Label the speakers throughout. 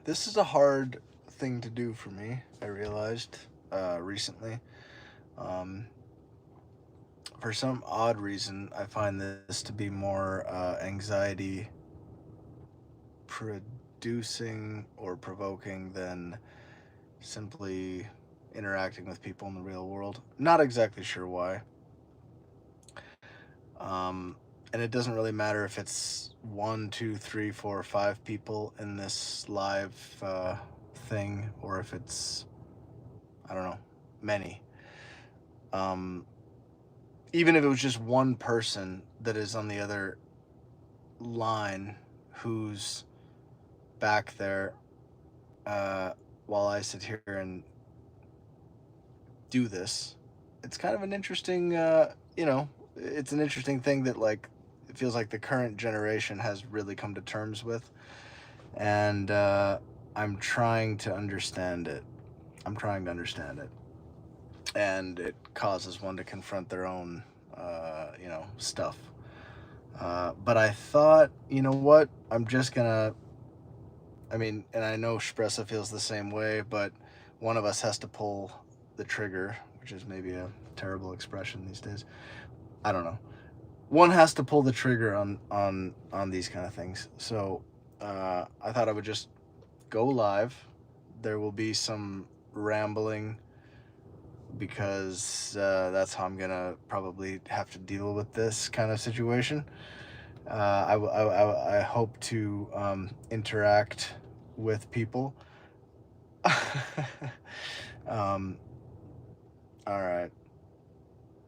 Speaker 1: This is a hard thing to do for me, I realized recently. Um, for some odd reason, I find this to be more anxiety producing or provoking than simply interacting with people in the real world. Not exactly sure why. Um, and it doesn't really matter if it's one, two, three, four, or five people in this live thing, or if it's, I don't know, many. Um, Even if it was just one person that is on the other line who's back there uh, while I sit here and do this, it's kind of an interesting, it's an interesting thing that, like, it feels like the current generation has really come to terms with. And I'm trying to understand it. I'm trying to understand it. And it causes one to confront their own, stuff. But I thought, you know what? I'm just gonna. I mean, and I know Shpressa feels the same way, but one of us has to pull the trigger, which is maybe a terrible expression these days. I don't know. One has to pull the trigger on these kind of things. So I thought I would just go live. There will be some rambling because that's how I'm gonna probably have to deal with this kind of situation. I hope to interact with people. um, all right,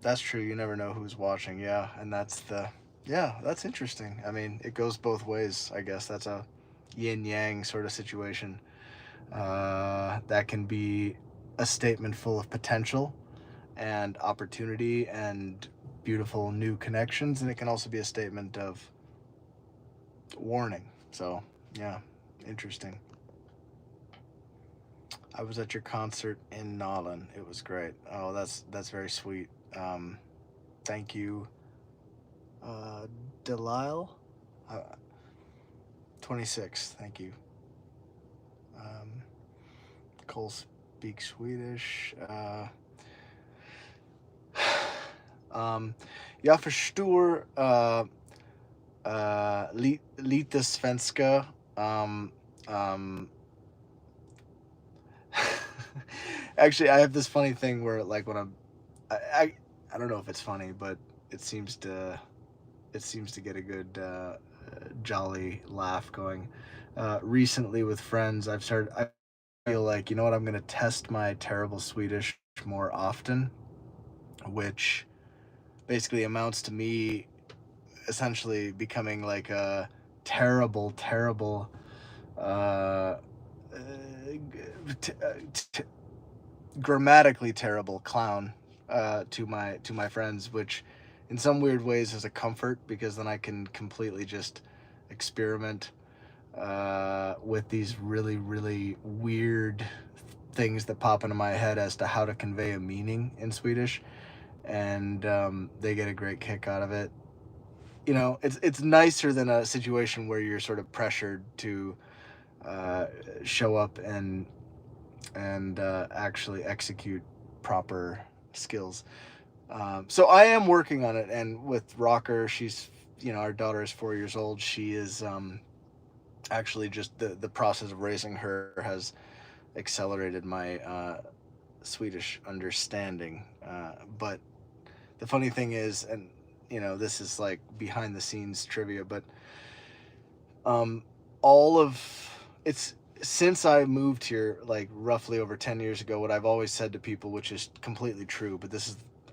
Speaker 1: that's true. You never know who's watching. Yeah, and that's interesting. I mean, it goes both ways. I guess that's a yin yang sort of situation. That can be a statement full of potential and opportunity and beautiful new connections, and it can also be a statement of warning. So, yeah, interesting. I was at your concert in Nolan. It was great. Oh, that's very sweet. Thank you, uh, Delisle. Uh, 26. Thank you. Um, Cole speaks Swedish. Jag förstår lite svenska. Um, Actually, I have this funny thing where, like, when I, I, I don't know if it's funny, but it seems to, it seems to get a good, jolly laugh going. Recently with friends, I feel like, you know what, I'm gonna test my terrible Swedish more often, which basically amounts to me essentially becoming like a terrible, terrible, uh, t- t- grammatically terrible clown to my friends, which in some weird ways is a comfort because then I can completely just experiment with these really, really weird things that pop into my head as to how to convey a meaning in Swedish, and they get a great kick out of it. It's nicer than a situation where you're sort of pressured to uh, show up and actually execute proper skills. So I am working on it, and with Rocker, our daughter is 4 years old. She is actually just the process of raising her has accelerated my Swedish understanding. But the funny thing is, and this is like behind the scenes trivia, but um, all of it's since I moved here, like roughly over 10 years ago, what I've always said to people, which is completely true, but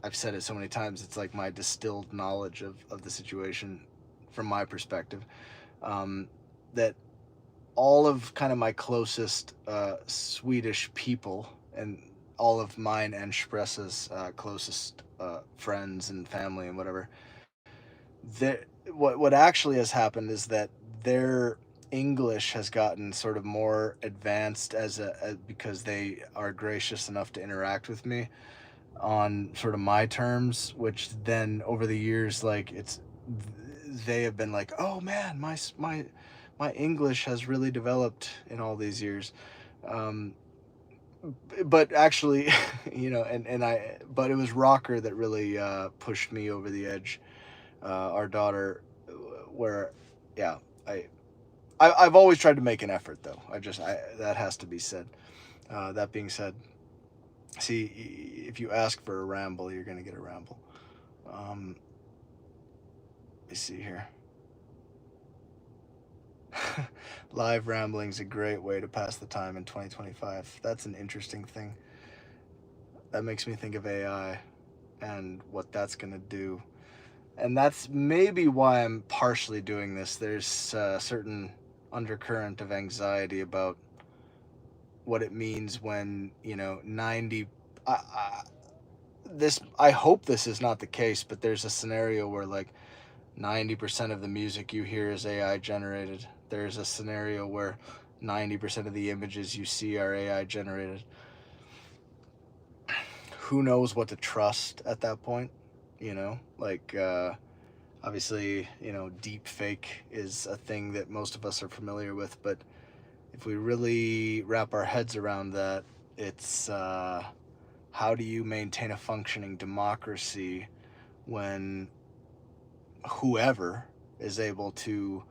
Speaker 1: I've said it so many times, it's like my distilled knowledge of the situation from my perspective, um, that all of kind of my closest Swedish people and all of mine and Spressa's closest friends and family and whatever, what actually has happened is that their English has gotten sort of more advanced because they are gracious enough to interact with me on sort of my terms, which then over the years, like they have been like, oh man, my my English has really developed in all these years. Um, but actually, but it was Rocker that really pushed me over the edge. Our daughter, where, yeah, I, I've always tried to make an effort, though. That has to be said. That being said, see, if you ask for a ramble, you're gonna get a ramble. Let me see here. Live rambling is a great way to pass the time in 2025. That's an interesting thing. That makes me think of AI and what that's gonna do. And that's maybe why I'm partially doing this. There's a certain undercurrent of anxiety about what it means when, 90. I hope this is not the case, but there's a scenario where like 90% of the music you hear is AI generated. There's a scenario where 90% of the images you see are AI generated. Who knows what to trust at that point? Obviously, deep fake is a thing that most of us are familiar with, but if we really wrap our heads around that, it's how do you maintain a functioning democracy when whoever is able to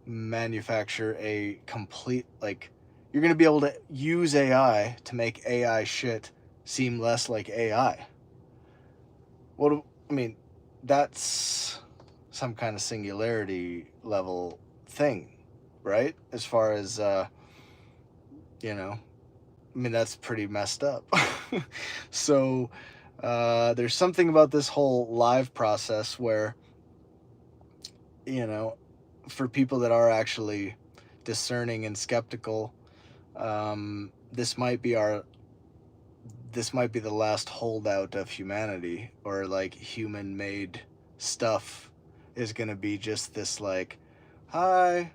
Speaker 1: manufacture a complete, like, you're going to be able to use AI to make AI shit seem less like AI. I mean, that's some kind of singularity level thing, right? As far as, that's pretty messed up. So, there's something about this whole live process where, for people that are actually discerning and skeptical, this might be the last holdout of humanity, or like human-made stuff is gonna be just this like, hi,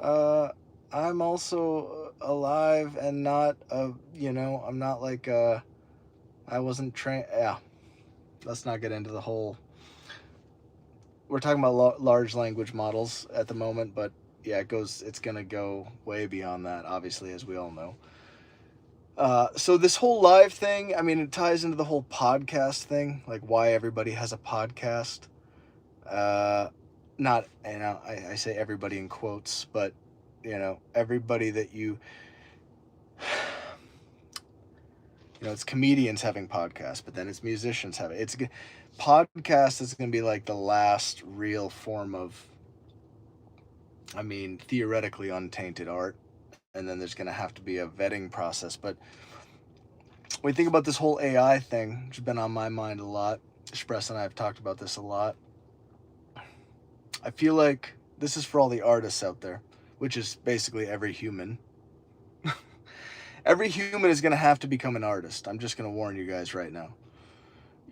Speaker 1: I'm also alive and not I'm not like I wasn't trained. Yeah, let's not get into the whole. We're talking about large language models at the moment, but yeah, it's gonna go way beyond that, obviously, as we all know. So this whole live thing, I mean, it ties into the whole podcast thing, like why everybody has a podcast. Not, I say everybody in quotes, but everybody that it's comedians having podcasts, but then it's musicians having podcast is going to be like the last real form of, I mean, theoretically untainted art, and then there's going to have to be a vetting process. But when you think about this whole AI thing, which has been on my mind a lot, Express and I have talked about this a lot. I feel like this is for all the artists out there, which is basically every human. Every human is going to have to become an artist. I'm just going to warn you guys right now.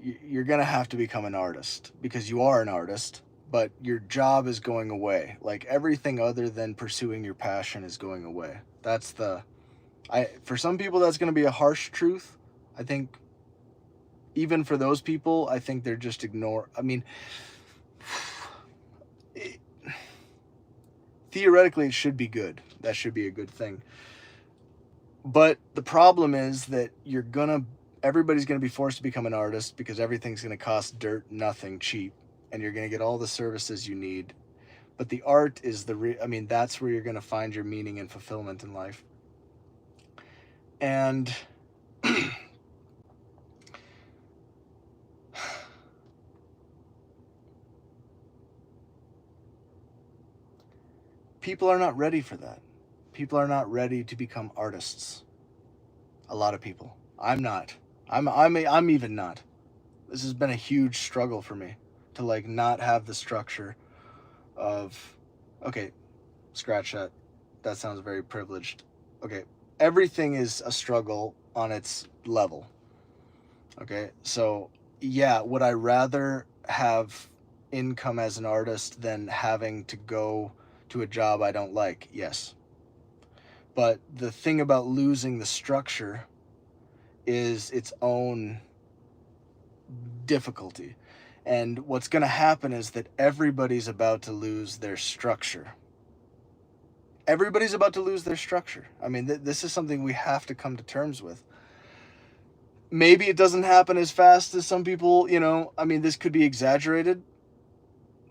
Speaker 1: You're going to have to become an artist because you are an artist, but your job is going away. Like everything other than pursuing your passion is going away. For some people, that's going to be a harsh truth. I think even for those people, I think they're just I mean, theoretically, it should be good. That should be a good thing. But the problem is that everybody's going to be forced to become an artist because everything's going to cost nothing cheap, and you're going to get all the services you need. But the art is that's where you're going to find your meaning and fulfillment in life. And people are not ready for that. People are not ready to become artists. A lot of people. I'm not. I'm even not. This has been a huge struggle for me to like not have the structure of, okay, scratch that. That sounds very privileged. Okay, everything is a struggle on its level. Okay, so yeah, would I rather have income as an artist than having to go to a job I don't like? Yes. But the thing about losing the structure is its own difficulty. And what's going to happen is that everybody's about to lose their structure. everybody's about to lose their structure. I mean, this is something we have to come to terms with. Maybe it doesn't happen as fast as some people, I mean, this could be exaggerated,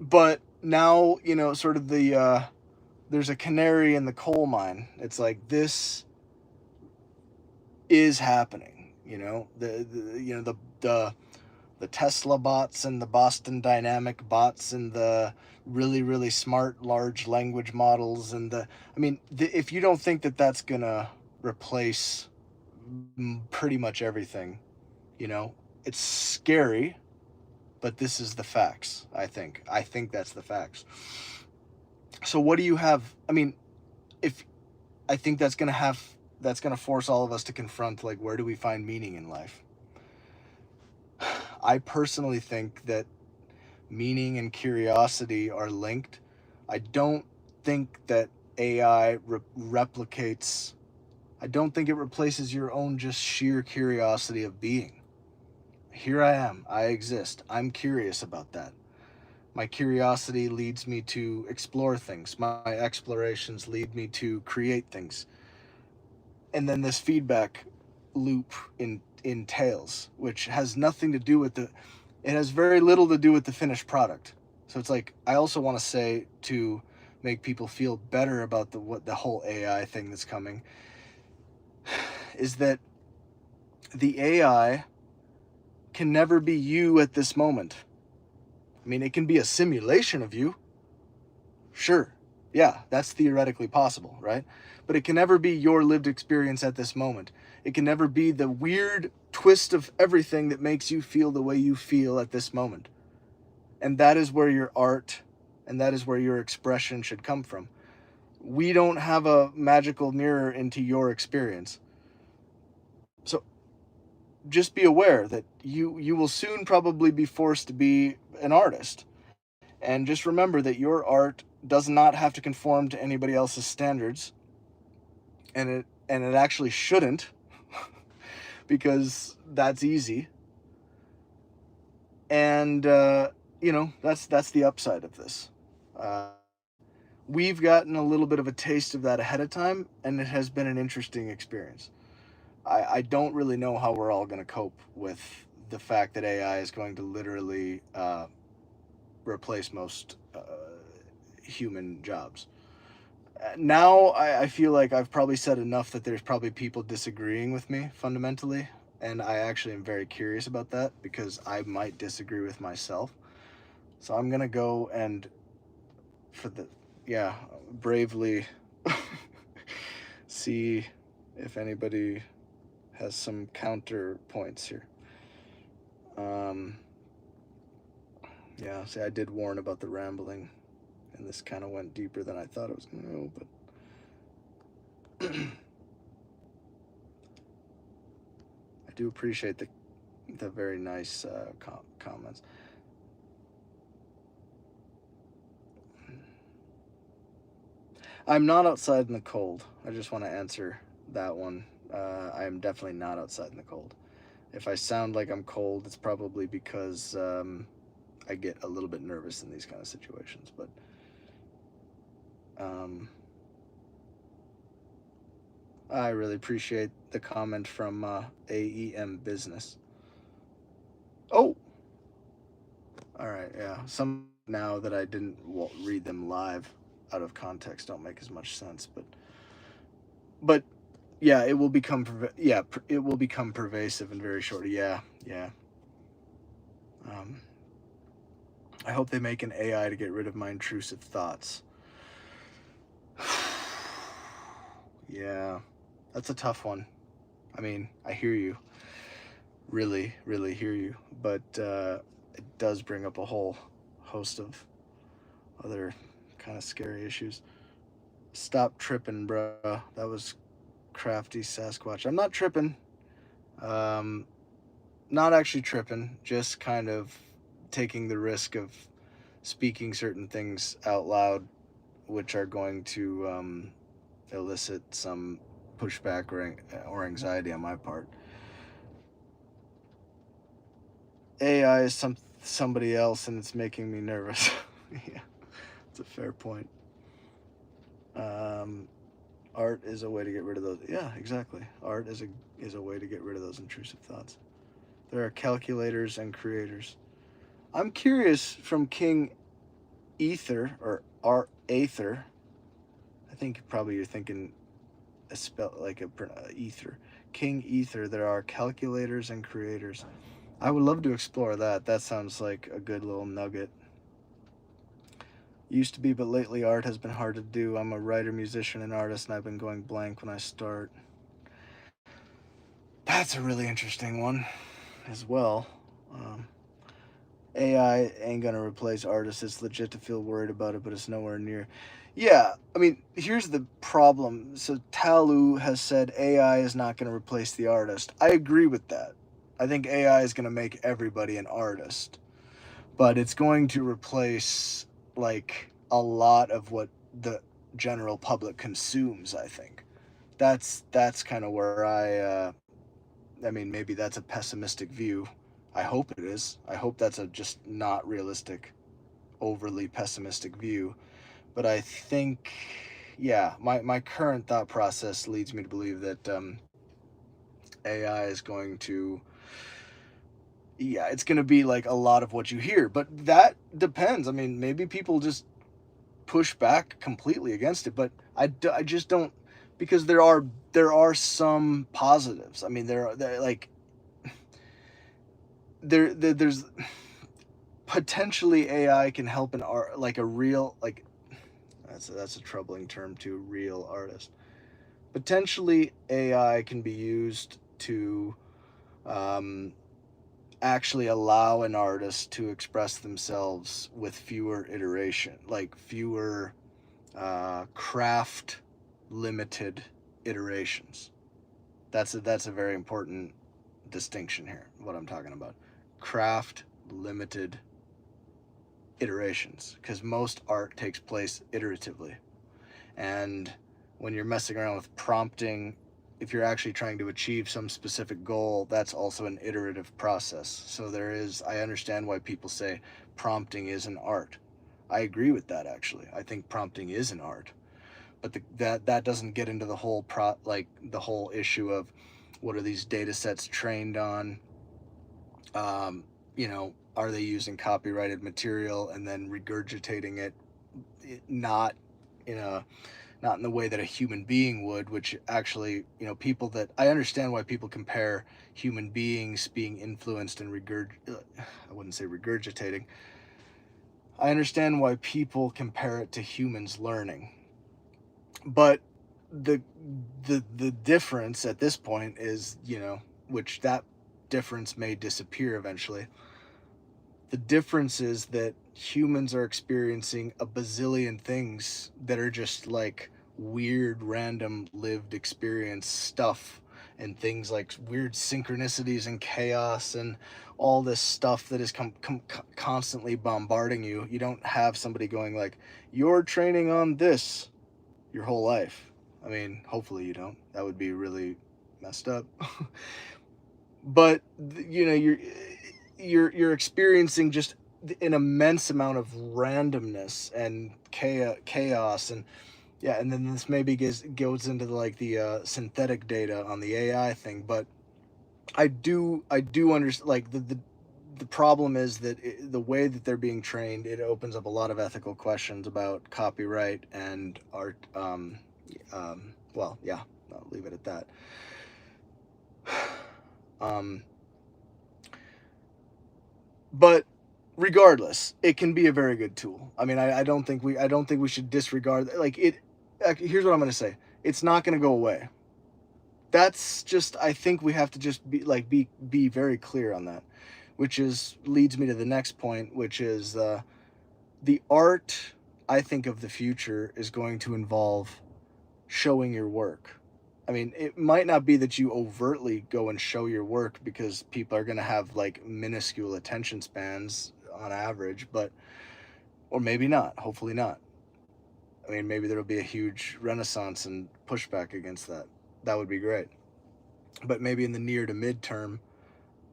Speaker 1: but now, sort of there's a canary in the coal mine. It's like, this is happening, the Tesla bots and the Boston Dynamic bots and the really, really smart large language models and if you don't think that that's gonna replace pretty much everything, it's scary, but this is the facts. I think that's the facts. So what do you have? I mean, if I think that's gonna force all of us to confront, like, where do we find meaning in life? I personally think that meaning and curiosity are linked. I don't think that AI replicates. I don't think it replaces your own just sheer curiosity of being. Here I am. I exist. I'm curious about that. My curiosity leads me to explore things. My explorations lead me to create things. And then this feedback loop entails, which has nothing to do with it has very little to do with the finished product. So it's like, I also want to say, to make people feel better about the whole AI thing that's coming, is that the AI can never be you at this moment. I mean, it can be a simulation of you. Sure. Yeah, that's theoretically possible, right? But it can never be your lived experience at this moment. It can never be the weird twist of everything that makes you feel the way you feel at this moment. And that is where your art and that is where your expression should come from. We don't have a magical mirror into your experience. So just be aware that you will soon probably be forced to be an artist. And just remember that your art does not have to conform to anybody else's standards. And it actually shouldn't, because that's easy. And that's the upside of this. We've gotten a little bit of a taste of that ahead of time, and it has been an interesting experience. I don't really know how we're all going to cope with the fact that AI is going to literally replace most human jobs. Now I feel like I've probably said enough that there's probably people disagreeing with me fundamentally, and I actually am very curious about that, because I might disagree with myself. So I'm gonna go and bravely see if anybody has some counterpoints here. See, I did warn about the rambling, and this kind of went deeper than I thought it was going to go, but I do appreciate the very nice comments. I'm not outside in the cold. I just want to answer that one. I am definitely not outside in the cold. If I sound like I'm cold, it's probably because I get a little bit nervous in these kind of situations. But I really appreciate the comment from AEM Business. Oh! Alright, yeah. Some now that I didn't read them live out of context don't make as much sense, but yeah, it will become pervasive and very short. Yeah. I hope they make an AI to get rid of my intrusive thoughts. Yeah, that's a tough one. I mean, I hear you. Really, really hear you. But it does bring up a whole host of other kind of scary issues. Stop tripping, bruh. That was Crafty Sasquatch. I'm not tripping. Not actually tripping. Just kind of taking the risk of speaking certain things out loud, which are going to elicit some pushback or anxiety on my part. AI is somebody else, and it's making me nervous. Yeah, it's a fair point. Art is a way to get rid of those. Yeah, exactly. Art is a way to get rid of those intrusive thoughts. There are calculators and creators. I'm curious from King Ether or Art Aether. I think probably you're thinking a spell like a ether. King Ether. There are calculators and creators. I would love to explore that. That sounds like a good little nugget. Used to be, but lately art has been hard to do. I'm a writer, musician, and artist, and I've been going blank when I start. That's a really interesting one as well. Um, AI ain't gonna replace artists. It's legit to feel worried about it, but it's nowhere near. Yeah, I mean, here's the problem. So Talu has said AI is not gonna replace the artist. I agree with that. I think AI is gonna make everybody an artist, but it's going to replace like a lot of what the general public consumes. I think that's kind of where I mean, maybe that's a pessimistic view. I hope it is. I hope that's a just not realistic, overly pessimistic view. But I think, yeah, my current thought process leads me to believe that AI is going to, yeah, it's going to be like a lot of what you hear. But that depends. I mean, maybe people just push back completely against it. But I just don't, because there are some positives. I mean, there like there's potentially AI can help an art like a real like that's a troubling term too, real artist. Potentially AI can be used to um, actually allow an artist to express themselves with fewer iteration, like fewer craft limited iterations. That's a very important distinction here. What I'm talking about, craft limited iterations, because most art takes place iteratively. And when you're messing around with prompting, if you're actually trying to achieve some specific goal, that's also an iterative process. So I understand why people say prompting is an art. I agree with that actually. I think prompting is an art. But that doesn't get into the whole like the whole issue of what are these data sets trained on? Are they using copyrighted material and then regurgitating it, not in a not in the way that a human being would, which actually, people that I understand why people compare human beings being influenced and I wouldn't say regurgitating. I understand why people compare it to humans learning. But the the difference at this point is, which that difference may disappear eventually. The difference is that humans are experiencing a bazillion things that are just like weird, random, lived experience stuff, and things like weird synchronicities and chaos and all this stuff that is constantly bombarding you. You don't have somebody going like, "You're training on this your whole life." I mean, hopefully you don't. That would be really messed up. But you're experiencing just an immense amount of randomness and chaos, and yeah, and then this maybe goes into like the synthetic data on the AI thing. But I do understand, like the problem is that the way that they're being trained, it opens up a lot of ethical questions about copyright and art. Well, yeah, I'll leave it at that. um, but regardless, it can be a very good tool. I mean, I don't think we should disregard like it. Here's what I'm going to say: it's not going to go away. That's just, I think we have to just be very clear on that, which is leads me to the next point, which is the art. I think of the future is going to involve showing your work. I mean, it might not be that you overtly go and show your work, because people are going to have like minuscule attention spans on average, but, or maybe not, hopefully not. I mean, maybe there'll be a huge renaissance and pushback against that. That would be great. But maybe in the near to midterm,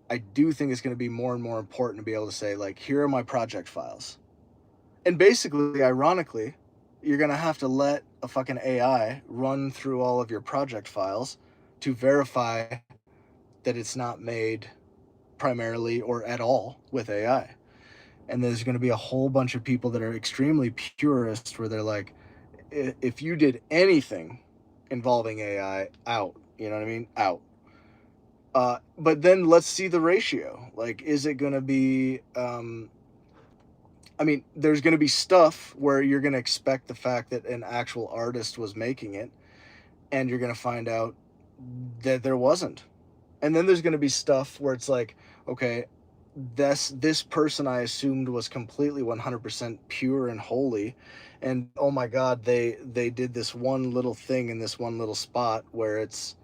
Speaker 1: I do think it's going to be more and more important to be able to say, like, here are my project files. And basically, ironically, you're going to have to let a fucking AI run through all of your project files to verify that it's not made primarily or at all with AI. And there's going to be a whole bunch of people that are extremely purist where they're like, if you did anything involving AI, out. You know what I mean? Out. But then let's see the ratio. Like, is it going to be, I mean, there's going to be stuff where you're going to expect the fact that an actual artist was making it, and you're going to find out that there wasn't. And then there's going to be stuff where it's like, okay, this person I assumed was completely 100% pure and holy, and oh my god, they did this one little thing in this one little spot where it's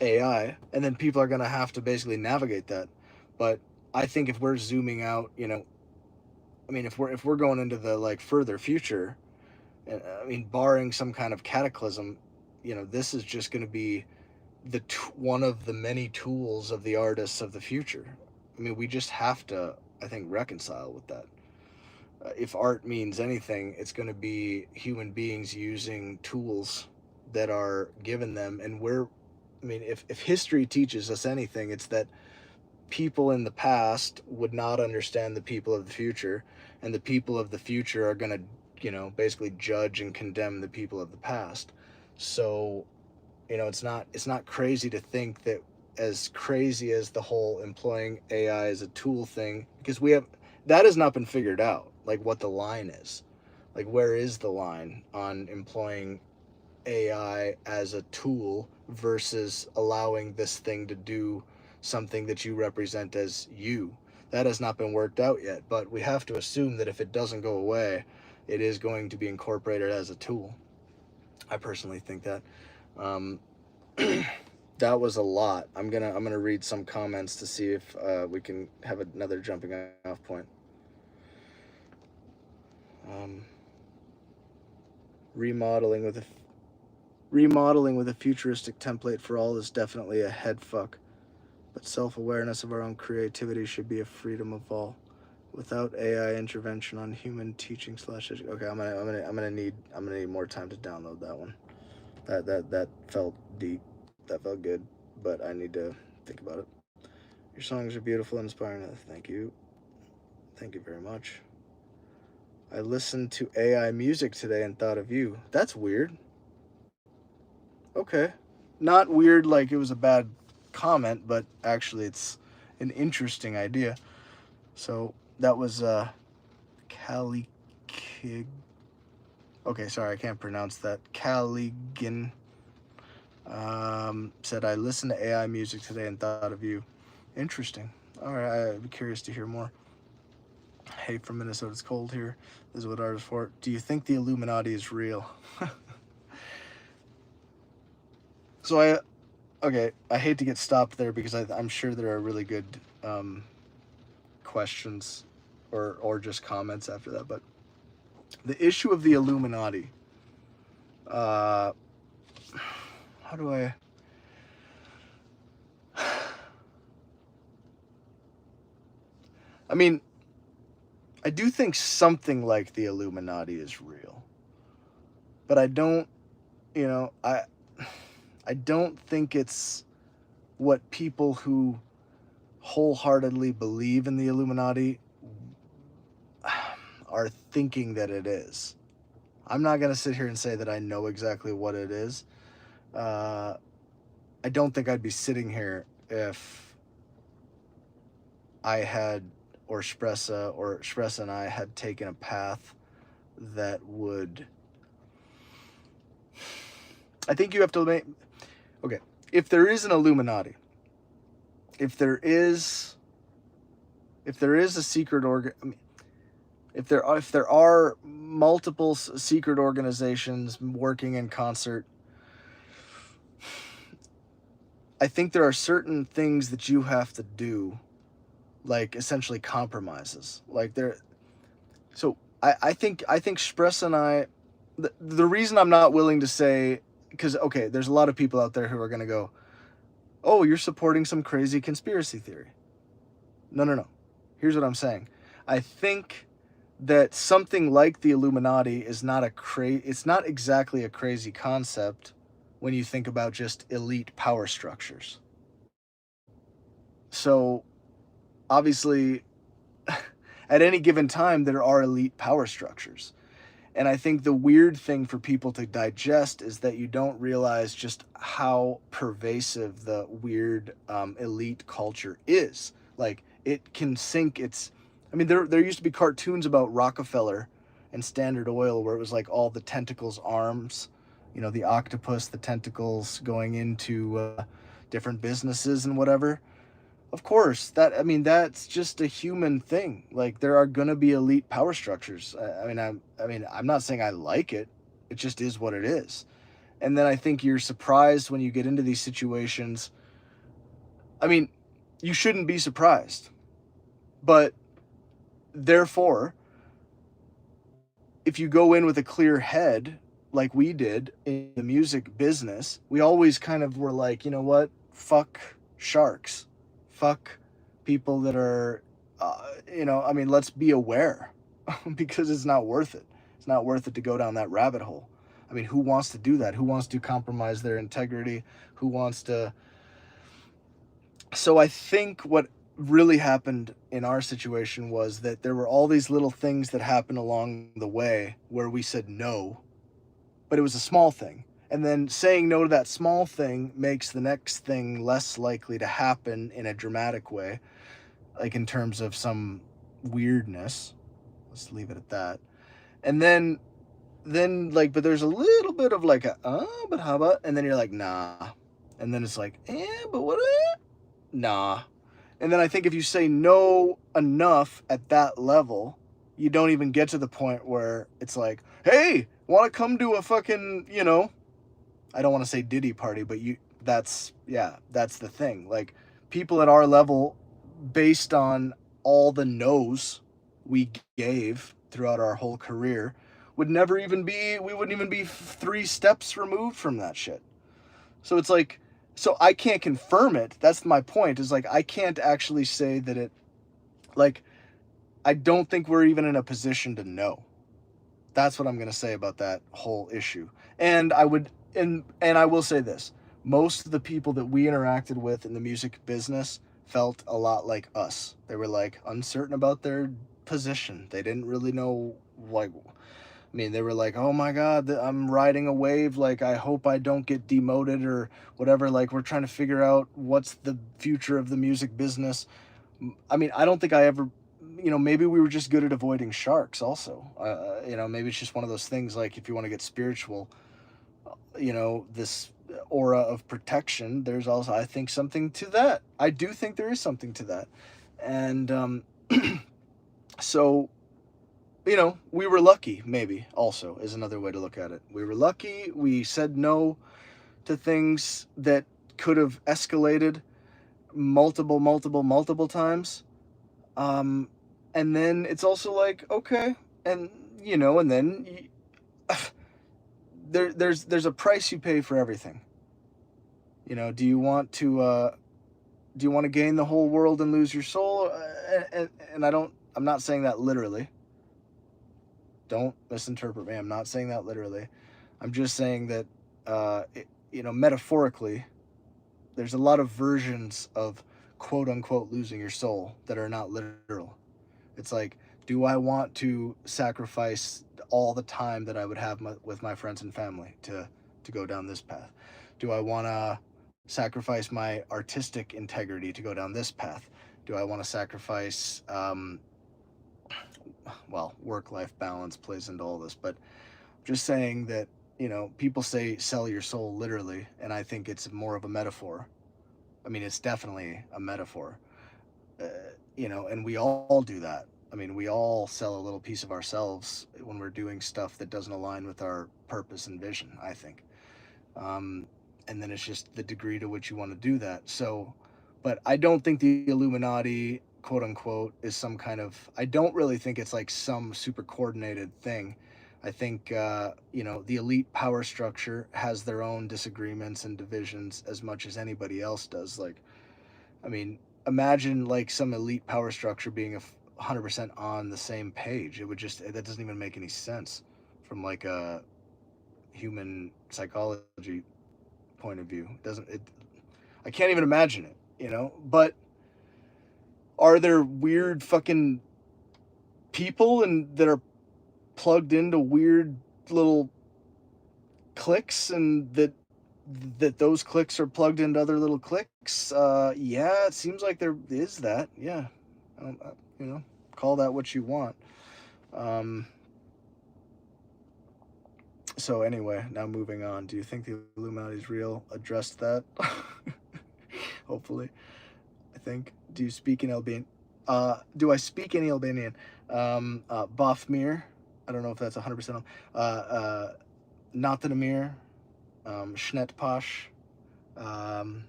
Speaker 1: AI, and then people are going to have to basically navigate that. But I think if we're zooming out, you know, I mean, if we're going into the like further future, I mean, barring some kind of cataclysm, you know, this is just going to be one of the many tools of the artists of the future. I mean, we just have to, I think, reconcile with that. If art means anything, it's going to be human beings using tools that are given them. And I mean, if history teaches us anything, it's that people in the past would not understand the people of the future, and the people of the future are going to, you know, basically judge and condemn the people of the past. So, you know, it's not crazy to think that, as crazy as the whole employing AI as a tool thing, because that has not been figured out, like what the line is. Like, where is the line on employing AI as a tool versus allowing this thing to do something that you represent as you? That has not been worked out yet, but we have to assume that if it doesn't go away, it is going to be incorporated as a tool. I personally think that. Um, that was a lot. I'm gonna read some comments to see if we can have another jumping off point. Remodeling with a futuristic template for all is definitely a head fuck, but self-awareness of our own creativity should be a freedom of all, without AI intervention on human teaching / okay, I'm gonna need more time to download that one. That felt deep. That felt good, but I need to think about it. Your songs are beautiful and inspiring. Thank you. Thank you very much. I listened to AI music today and thought of you. That's weird. Okay. Not weird like it was a bad comment, but actually it's an interesting idea. So that was Cali Kig. Okay, sorry, I can't pronounce that. Caligin said, I listened to AI music today and thought of you. Interesting. All right, I'd be curious to hear more. Hey, from Minnesota, it's cold here. This is what art is for. Do you think the Illuminati is real? So I hate to get stopped there because I'm sure there are really good questions or just comments after that. But the issue of the Illuminati, how do I... I mean, I do think something like the Illuminati is real, but I don't, you know, I don't think it's what people who wholeheartedly believe in the Illuminati are thinking that it is. I'm not going to sit here and say that I know exactly what it is. I don't think I'd be sitting here if I had, or Spressa and I had taken a path that would... I think you have to make... Okay, if there is an Illuminati, if there is a secret if there are multiple secret organizations working in concert, I think there are certain things that you have to do, like essentially compromises. Like so I think Spress and I, the reason I'm not willing to say, because okay, there's a lot of people out there who are going to go, oh, you're supporting some crazy conspiracy theory. No. Here's what I'm saying. I think that something like the Illuminati is not it's not exactly a crazy concept when you think about just elite power structures. So obviously, at any given time, there are elite power structures. And I think the weird thing for people to digest is that you don't realize just how pervasive the weird elite culture is. Like, it can sink its. I mean, there used to be cartoons about Rockefeller and Standard Oil where it was like all the tentacles, arms, the octopus, the tentacles going into different businesses and whatever. Of course, that's just a human thing. Like, there are gonna be elite power structures. I'm not saying I like it. It just is what it is. And then I think you're surprised when you get into these situations. I mean, you shouldn't be surprised. But therefore, if you go in with a clear head, like we did in the music business, we always kind of were like, you know what? Fuck sharks. Fuck people that are, let's be aware because it's not worth it. It's not worth it to go down that rabbit hole. I mean, who wants to do that? Who wants to compromise their integrity? Who wants to? So I think what really happened in our situation was that there were all these little things that happened along the way where we said no, but it was a small thing. And then saying no to that small thing makes the next thing less likely to happen in a dramatic way, like in terms of some weirdness. Let's leave it at that. And then like, but there's a little bit of like but how about? And then you're like, nah. And then it's like, but what? Nah. And then I think if you say no enough at that level, you don't even get to the point where it's like, hey, want to come to a fucking, I don't want to say Diddy party, but that's the thing. Like, people at our level, based on all the no's we gave throughout our whole career, we wouldn't even be 3 steps removed from that shit. So it's like, so I can't confirm it. That's my point, is like, I can't actually say that like, I don't think we're even in a position to know. That's what I'm going to say about that whole issue. And I will say this. Most of the people that we interacted with in the music business felt a lot like us. They were like uncertain about their position. They didn't really know, like, they were like, oh my God, I'm riding a wave. Like, I hope I don't get demoted or whatever. Like, we're trying to figure out what's the future of the music business. I don't think I ever, maybe we were just good at avoiding sharks also. Maybe it's just one of those things, like, if you want to get spiritual, this aura of protection, there's also, I think, something to that. I do think there is something to that. And so, we were lucky, maybe, also, is another way to look at it. We were lucky. We said no to things that could have escalated multiple times. And then it's also like, okay, and and then there's a price you pay for everything. Do you want to gain the whole world and lose your soul? And I'm not saying that literally. Don't misinterpret me. I'm not saying that literally. I'm just saying that metaphorically, there's a lot of versions of quote unquote losing your soul that are not literal. It's like, do I want to sacrifice all the time that I would have with my friends and family to go down this path? Do I want to sacrifice my artistic integrity to go down this path? Do I want to sacrifice, work-life balance plays into all this, but just saying that, people say sell your soul literally, and I think it's more of a metaphor. It's definitely a metaphor, and we all do that. We all sell a little piece of ourselves when we're doing stuff that doesn't align with our purpose and vision, I think. And then it's just the degree to which you want to do that. So, but I don't think the Illuminati, quote unquote, is some kind of, I don't really think it's like some super coordinated thing. I think, the elite power structure has their own disagreements and divisions as much as anybody else does. Like, imagine like some elite power structure being 100% on the same page. It would just, that doesn't even make any sense from like a human psychology point of view. It doesn't, it, I can't even imagine it, you know? But are there weird fucking people and that are plugged into weird little clicks, and that those clicks are plugged into other little clicks? Yeah, it seems like there is that. Yeah, you know, call that what you want. So anyway, now moving on. Do you think the Illuminati is real? Addressed that. Hopefully, I think. Do you speak in Albanian? Do I speak any Albanian? Bafmir. I don't know if that's 100% on. Nathanamir. Schnetpash. Um,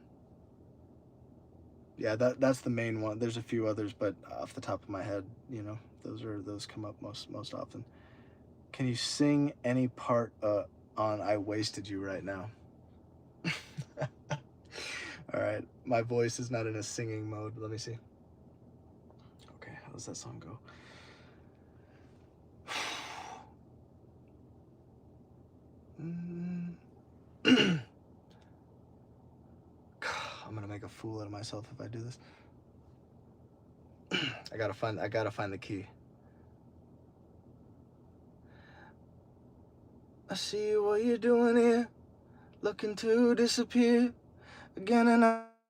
Speaker 1: yeah, that's the main one. There's a few others, but off the top of my head, you know, those come up most often. Can you sing any part on "I Wasted You" right now? All right, my voice is not in a singing mode. Let me see. Okay, how does that song go? I'm gonna make a fool out of myself if I do this. I gotta find the key. I see what you're doing here, looking to disappear again and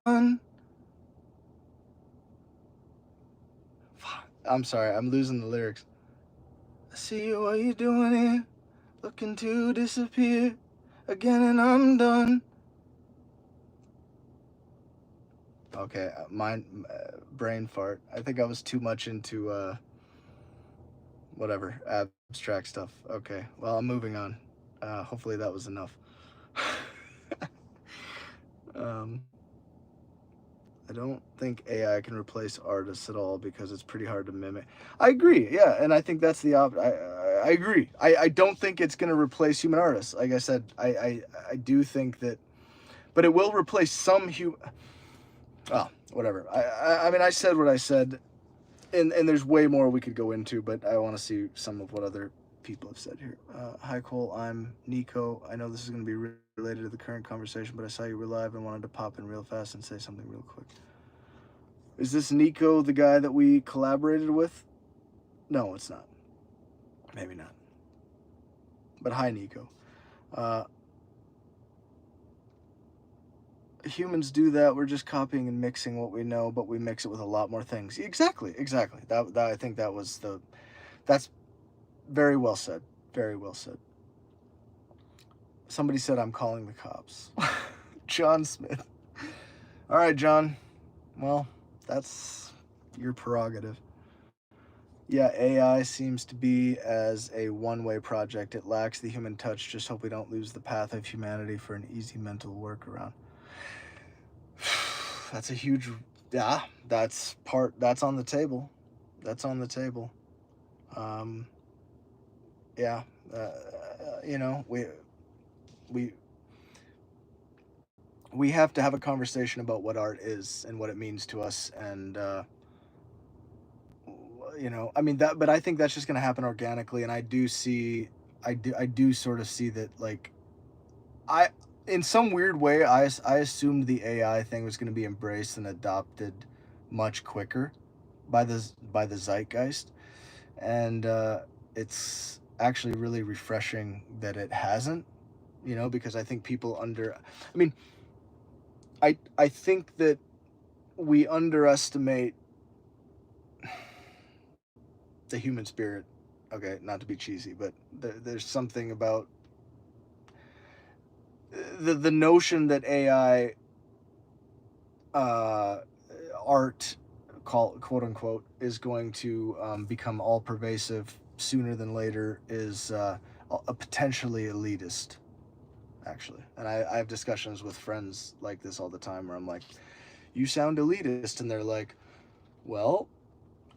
Speaker 1: on. I'm sorry, I'm losing the lyrics. I see what you're doing here, looking to disappear again and I'm done. Okay, brain fart. I think I was too much into whatever, abstract stuff. Okay, well, I'm moving on. Hopefully that was enough. I don't think AI can replace artists at all because it's pretty hard to mimic. I agree, yeah, and I think that's I agree. I don't think it's going to replace human artists. Like I said, I do think that, but it will replace some human. Oh, whatever. I mean, I said what I said, and there's way more we could go into, but I want to see some of what other people have said here. Hi, Cole. I'm Nico. I know this is going to be related to the current conversation, but I saw you were live and wanted to pop in real fast and say something real quick. Is this Nico, the guy that we collaborated with? No, it's not. Maybe not. But hi, Nico. Humans do that. We're just copying and mixing what we know, but we mix it with a lot more things. Exactly. That I think that's very well said. Very well said. Somebody said I'm calling the cops. John Smith. All right, John. Well, that's your prerogative. Yeah, AI seems to be as a one-way project. It lacks the human touch. Just hope we don't lose the path of humanity for an easy mental workaround. That's a huge, yeah, that's on the table. That's on the table. Um, yeah, you know, we we have to have a conversation about what art is and what it means to us, and you know, I mean that, but I think that's just going to happen organically, and I do sort of see that, like, I in some weird way I assumed the AI thing was going to be embraced and adopted much quicker by the zeitgeist, and it's actually really refreshing that it hasn't, you know, because I think people I mean, I think that we underestimate the human spirit. Okay, not to be cheesy, but there's something about the notion that AI uh, art, quote unquote, is going to become all pervasive sooner than later is a potentially elitist, actually. And I have discussions with friends like this all the time where I'm like, you sound elitist, and they're like, well,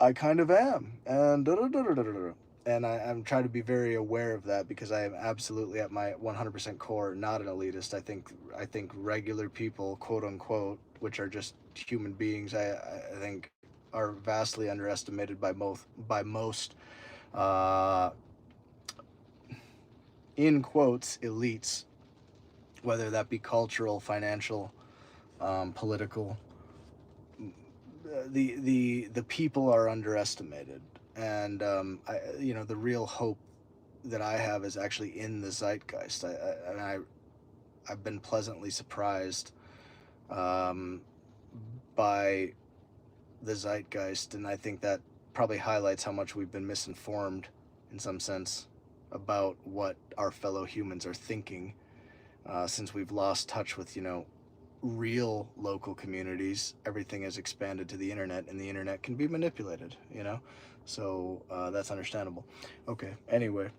Speaker 1: I kind of am, and da da da da da da. And I'm trying to be very aware of that because I am absolutely at my 100% core not an elitist. I think regular people, quote unquote, which are just human beings, I think are vastly underestimated by most uh, in quotes elites, whether that be cultural, financial, political. The people are underestimated, and the real hope that I have is actually in the zeitgeist. I've been pleasantly surprised um, by the zeitgeist, and I think that probably highlights how much we've been misinformed in some sense about what our fellow humans are thinking, since we've lost touch with real local communities. Everything has expanded to the internet, and the internet can be manipulated. So that's understandable. Okay, anyway,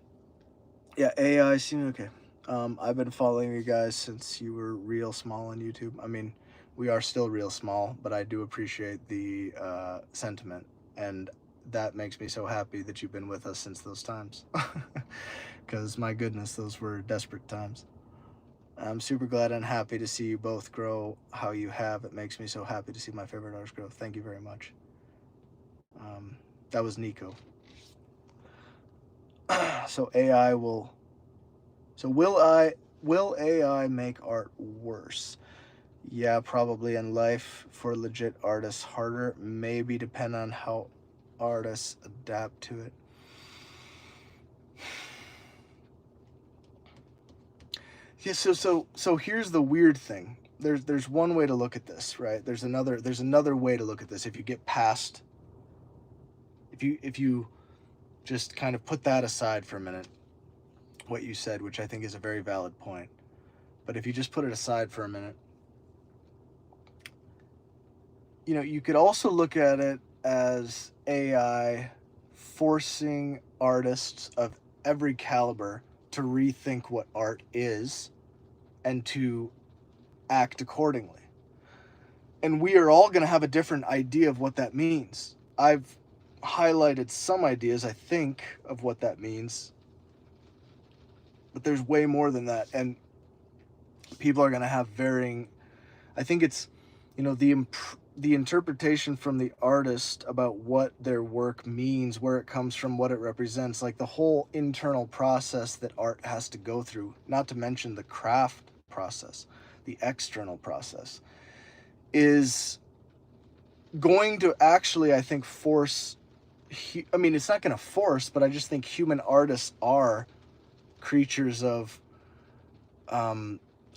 Speaker 1: yeah, AI seems okay. I've been following you guys since you were real small on YouTube. I mean, we are still real small, but I do appreciate the sentiment, and that makes me so happy that you've been with us since those times. Because my goodness, those were desperate times. I'm super glad and happy to see you both grow how you have. It makes me so happy to see my favorite artist grow. Thank you very much. Um, that was Nico. So AI will. So will AI make art worse? Yeah, probably in life for legit artists harder. Maybe depend on how artists adapt to it. Yeah, so here's the weird thing. There's one way to look at this, right? There's another way to look at this. If you get past, if you just kind of put that aside for a minute, what you said, which I think is a very valid point. But if you just put it aside for a minute, you could also look at it as AI forcing artists of every caliber to rethink what art is and to act accordingly. And we are all going to have a different idea of what that means. I've highlighted some ideas, I think, of what that means, but there's way more than that. And people are going to have varying. I think it's, the interpretation from the artist about what their work means, where it comes from, what it represents, like the whole internal process that art has to go through, not to mention the craft process, the external process, is going to actually, I think, force. I mean, it's not going to force, but I just think human artists are creatures of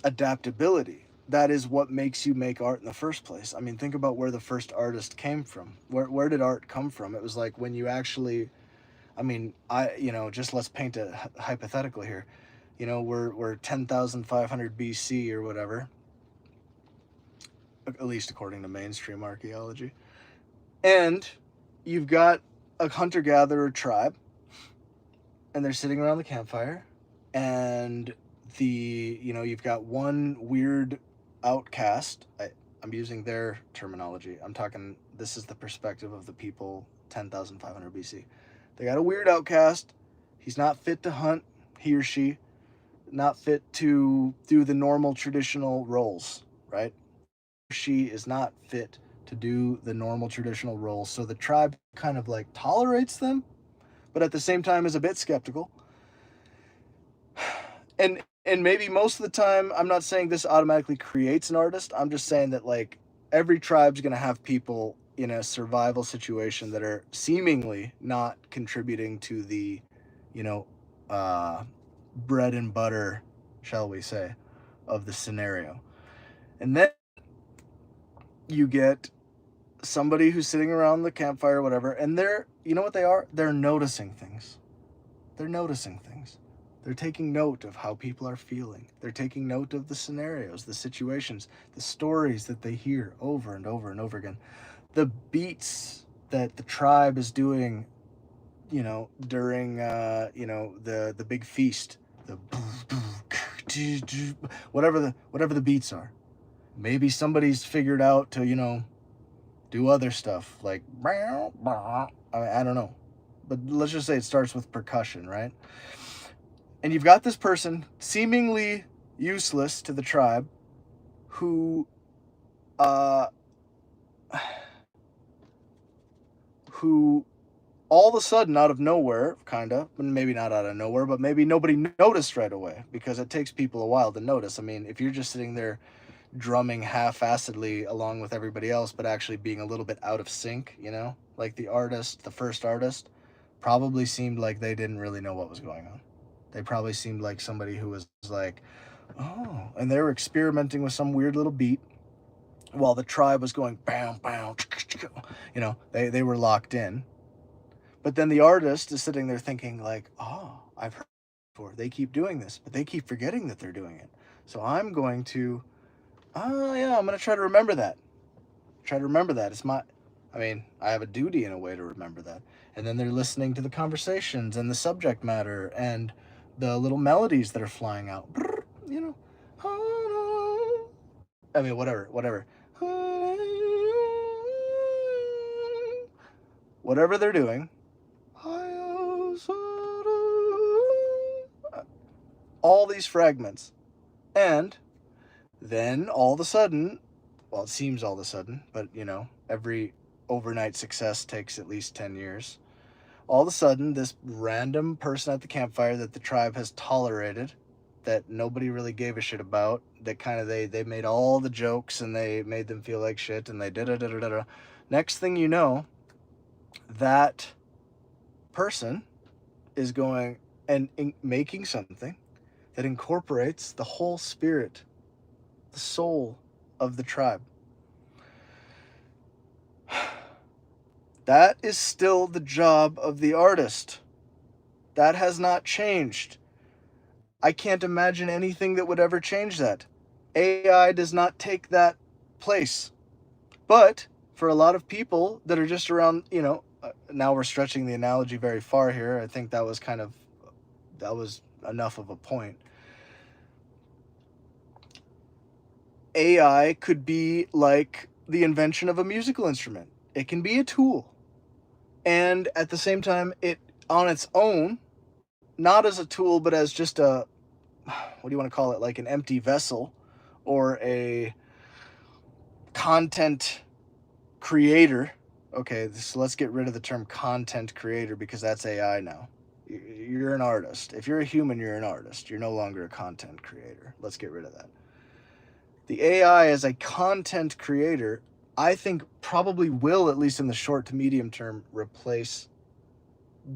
Speaker 1: adaptability. That is what makes you make art in the first place. I mean, think about where the first artist came from. Where did art come from? It was like when you actually, I mean, just let's paint a hypothetical here. We're 10,500 BC or whatever, at least according to mainstream archaeology. And you've got a hunter-gatherer tribe, and they're sitting around the campfire, and you've got one weird outcast. I'm using their terminology. I'm talking, this is the perspective of the people 10,500 BC. They got a weird outcast. He's not fit to hunt, he or she, not fit to do the normal traditional roles, right? She is not fit to do the normal traditional roles. So the tribe kind of like tolerates them, but at the same time is a bit skeptical. And maybe most of the time, I'm not saying this automatically creates an artist. I'm just saying that like every tribe's going to have people in a survival situation that are seemingly not contributing to the, you know, uh, bread and butter, shall we say, of the scenario. And then you get somebody who's sitting around the campfire or whatever, and you know what they are? They're noticing things. They're noticing things. They're taking note of how people are feeling. They're taking note of the scenarios, the situations, the stories that they hear over and over and over again. The beats that the tribe is doing, during, the big feast, the whatever the beats are. Maybe somebody's figured out to, do other stuff like, I don't know. But let's just say it starts with percussion, right? And you've got this person seemingly useless to the tribe who who all of a sudden, out of nowhere, kind of, maybe not out of nowhere, but maybe nobody noticed right away, because it takes people a while to notice. I mean, if you're just sitting there drumming half-assedly along with everybody else, but actually being a little bit out of sync, you know, like the first artist, probably seemed like they didn't really know what was going on. They probably seemed like somebody who was like, oh, and they were experimenting with some weird little beat while the tribe was going bam, bam, you know, they were locked in. But then the artist is sitting there thinking like, oh, I've heard before. They keep doing this, but they keep forgetting that they're doing it. So I'm going to, yeah, I'm going to try to remember that. Try to remember that. I mean, I have a duty in a way to remember that. And then they're listening to the conversations and the subject matter and the little melodies that are flying out. You know, I mean, whatever. Whatever they're doing, all these fragments. And then all of a sudden, well, it seems all of a sudden, but you know, every overnight success takes at least 10 years. All of a sudden, this random person at the campfire that the tribe has tolerated, that nobody really gave a shit about, that kind of they made all the jokes and they made them feel like shit and they did it. Next thing you know, that person is going and making something that incorporates the whole spirit, the soul of the tribe. That is still the job of the artist. That has not changed. I can't imagine anything that would ever change that. AI does not take that place. But for a lot of people that are just around, you know, now we're stretching the analogy very far here. I think that was enough of a point. AI could be like the invention of a musical instrument. It can be a tool. And at the same time, it on its own, not as a tool, but as just a, what do you want to call it? Like an empty vessel or a content creator. Okay, so let's get rid of the term content creator because that's AI now. You're an artist. If you're a human, you're an artist. You're no longer a content creator. Let's get rid of that. The AI as a content creator, I think probably will, at least in the short to medium term, replace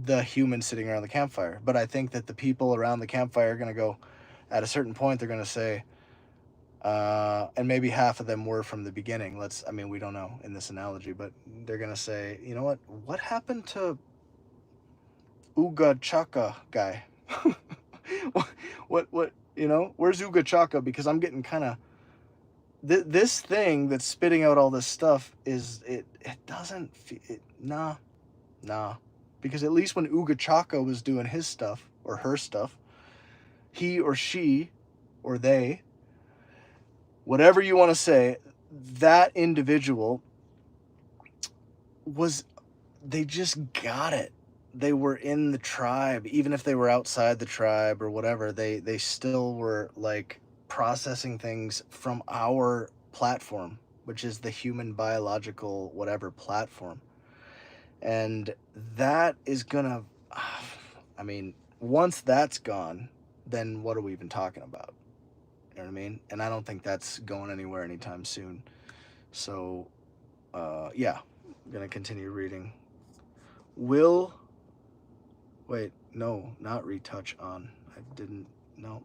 Speaker 1: the human sitting around the campfire. But I think that the people around the campfire are going to go, at a certain point, they're going to say, and maybe half of them were from the beginning. We don't know in this analogy, but they're going to say, you know what happened to Uga Chaka guy? what, you know, where's Uga Chaka? Because I'm getting kind of, this thing that's spitting out all this stuff it doesn't, nah. Because at least when Uga Chaka was doing his stuff, or her stuff, he or she, or they, whatever you want to say, that individual they just got it. They were in the tribe, even if they were outside the tribe or whatever, they still were like processing things from our platform, which is the human biological whatever platform. And that is gonna, I mean, once that's gone, then what are we even talking about? You know what I mean? And I don't think that's going anywhere anytime soon. So, yeah, I'm gonna continue reading. Wait, no, not retouch on. No,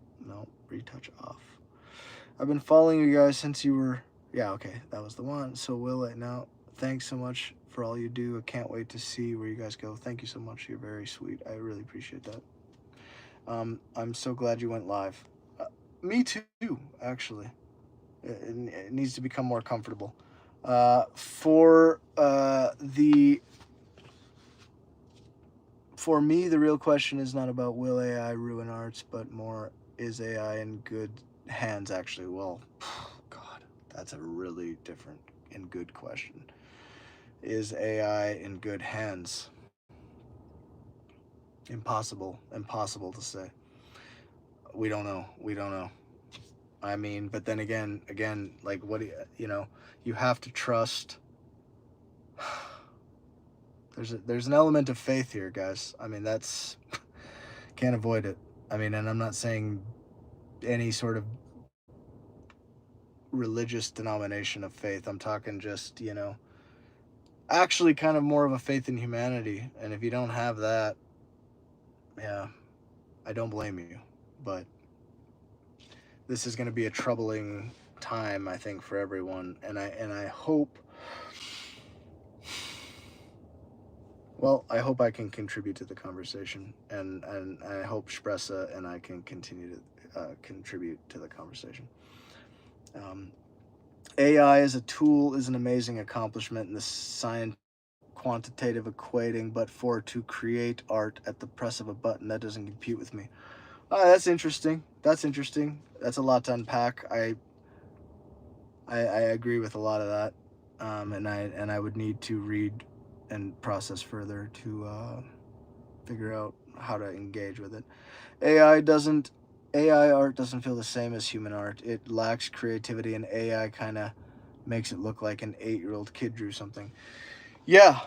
Speaker 1: retouch off. I've been following you guys since you were, yeah, okay, that was the one. So will it now? Thanks so much for all you do. I can't wait to see where you guys go. Thank you so much. You're very sweet. I really appreciate that. I'm so glad you went live. Me too, actually. It needs to become more comfortable. For me, the real question is not about will AI ruin arts, but more, is AI in good hands, actually? Well, God, that's a really different and good question. Is AI in good hands? Impossible to say. We don't know. I mean, but then again, like, what do you know, you have to trust. There's an element of faith here, guys. I mean, that's can't avoid it. I mean, and I'm not saying any sort of religious denomination of faith. I'm talking just, actually kind of more of a faith in humanity. And if you don't have that, yeah, I don't blame you. But this is going to be a troubling time, I think, for everyone. And I hope, well, I hope I can contribute to the conversation, and I hope Spressa and I can continue to contribute to the conversation. AI as a tool is an amazing accomplishment in the science quantitative equating, but to create art at the press of a button, that doesn't compute with me. That's interesting. That's a lot to unpack. I agree with a lot of that, and I would need to read and process further to figure out how to engage with it. AI art doesn't feel the same as human art. It lacks creativity, and AI kind of makes it look like an 8-year-old kid drew something. Yeah,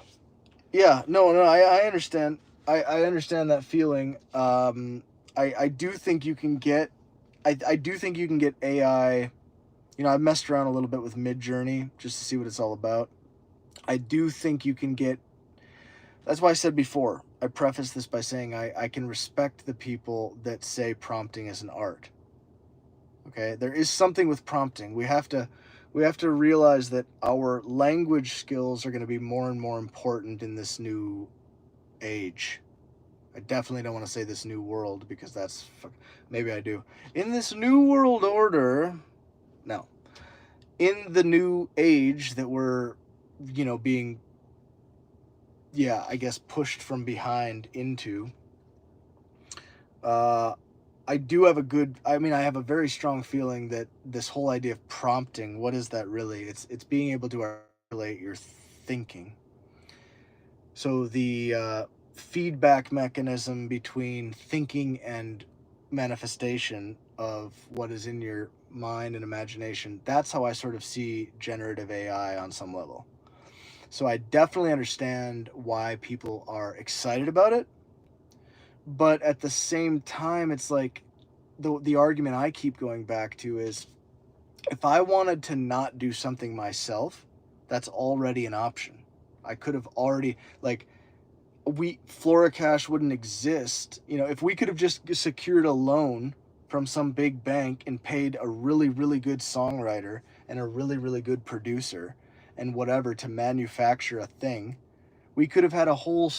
Speaker 1: no, I understand. I understand that feeling. I do think you can get, I do think you can get AI. I've messed around a little bit with Midjourney just to see what it's all about. I do think you can get. That's why I said before. I preface this by saying I can respect the people that say prompting is an art. Okay, there is something with prompting. We have to realize that our language skills are going to be more and more important in this new age. I definitely don't want to say this new world, because that's maybe I do. In this new world order, no. In the new age that we're, being, I guess, pushed from behind into, I do have I have a very strong feeling that this whole idea of prompting, what is that really? It's being able to articulate your thinking. So the feedback mechanism between thinking and manifestation of what is in your mind and imagination, that's how I sort of see generative AI on some level. So I definitely understand why people are excited about it. But at the same time, it's like the argument I keep going back to is, if I wanted to not do something myself, that's already an option. I could have already, like, Flora Cash wouldn't exist. If we could have just secured a loan from some big bank and paid a really, really good songwriter and a really, really good producer and whatever to manufacture a thing, we could have had a whole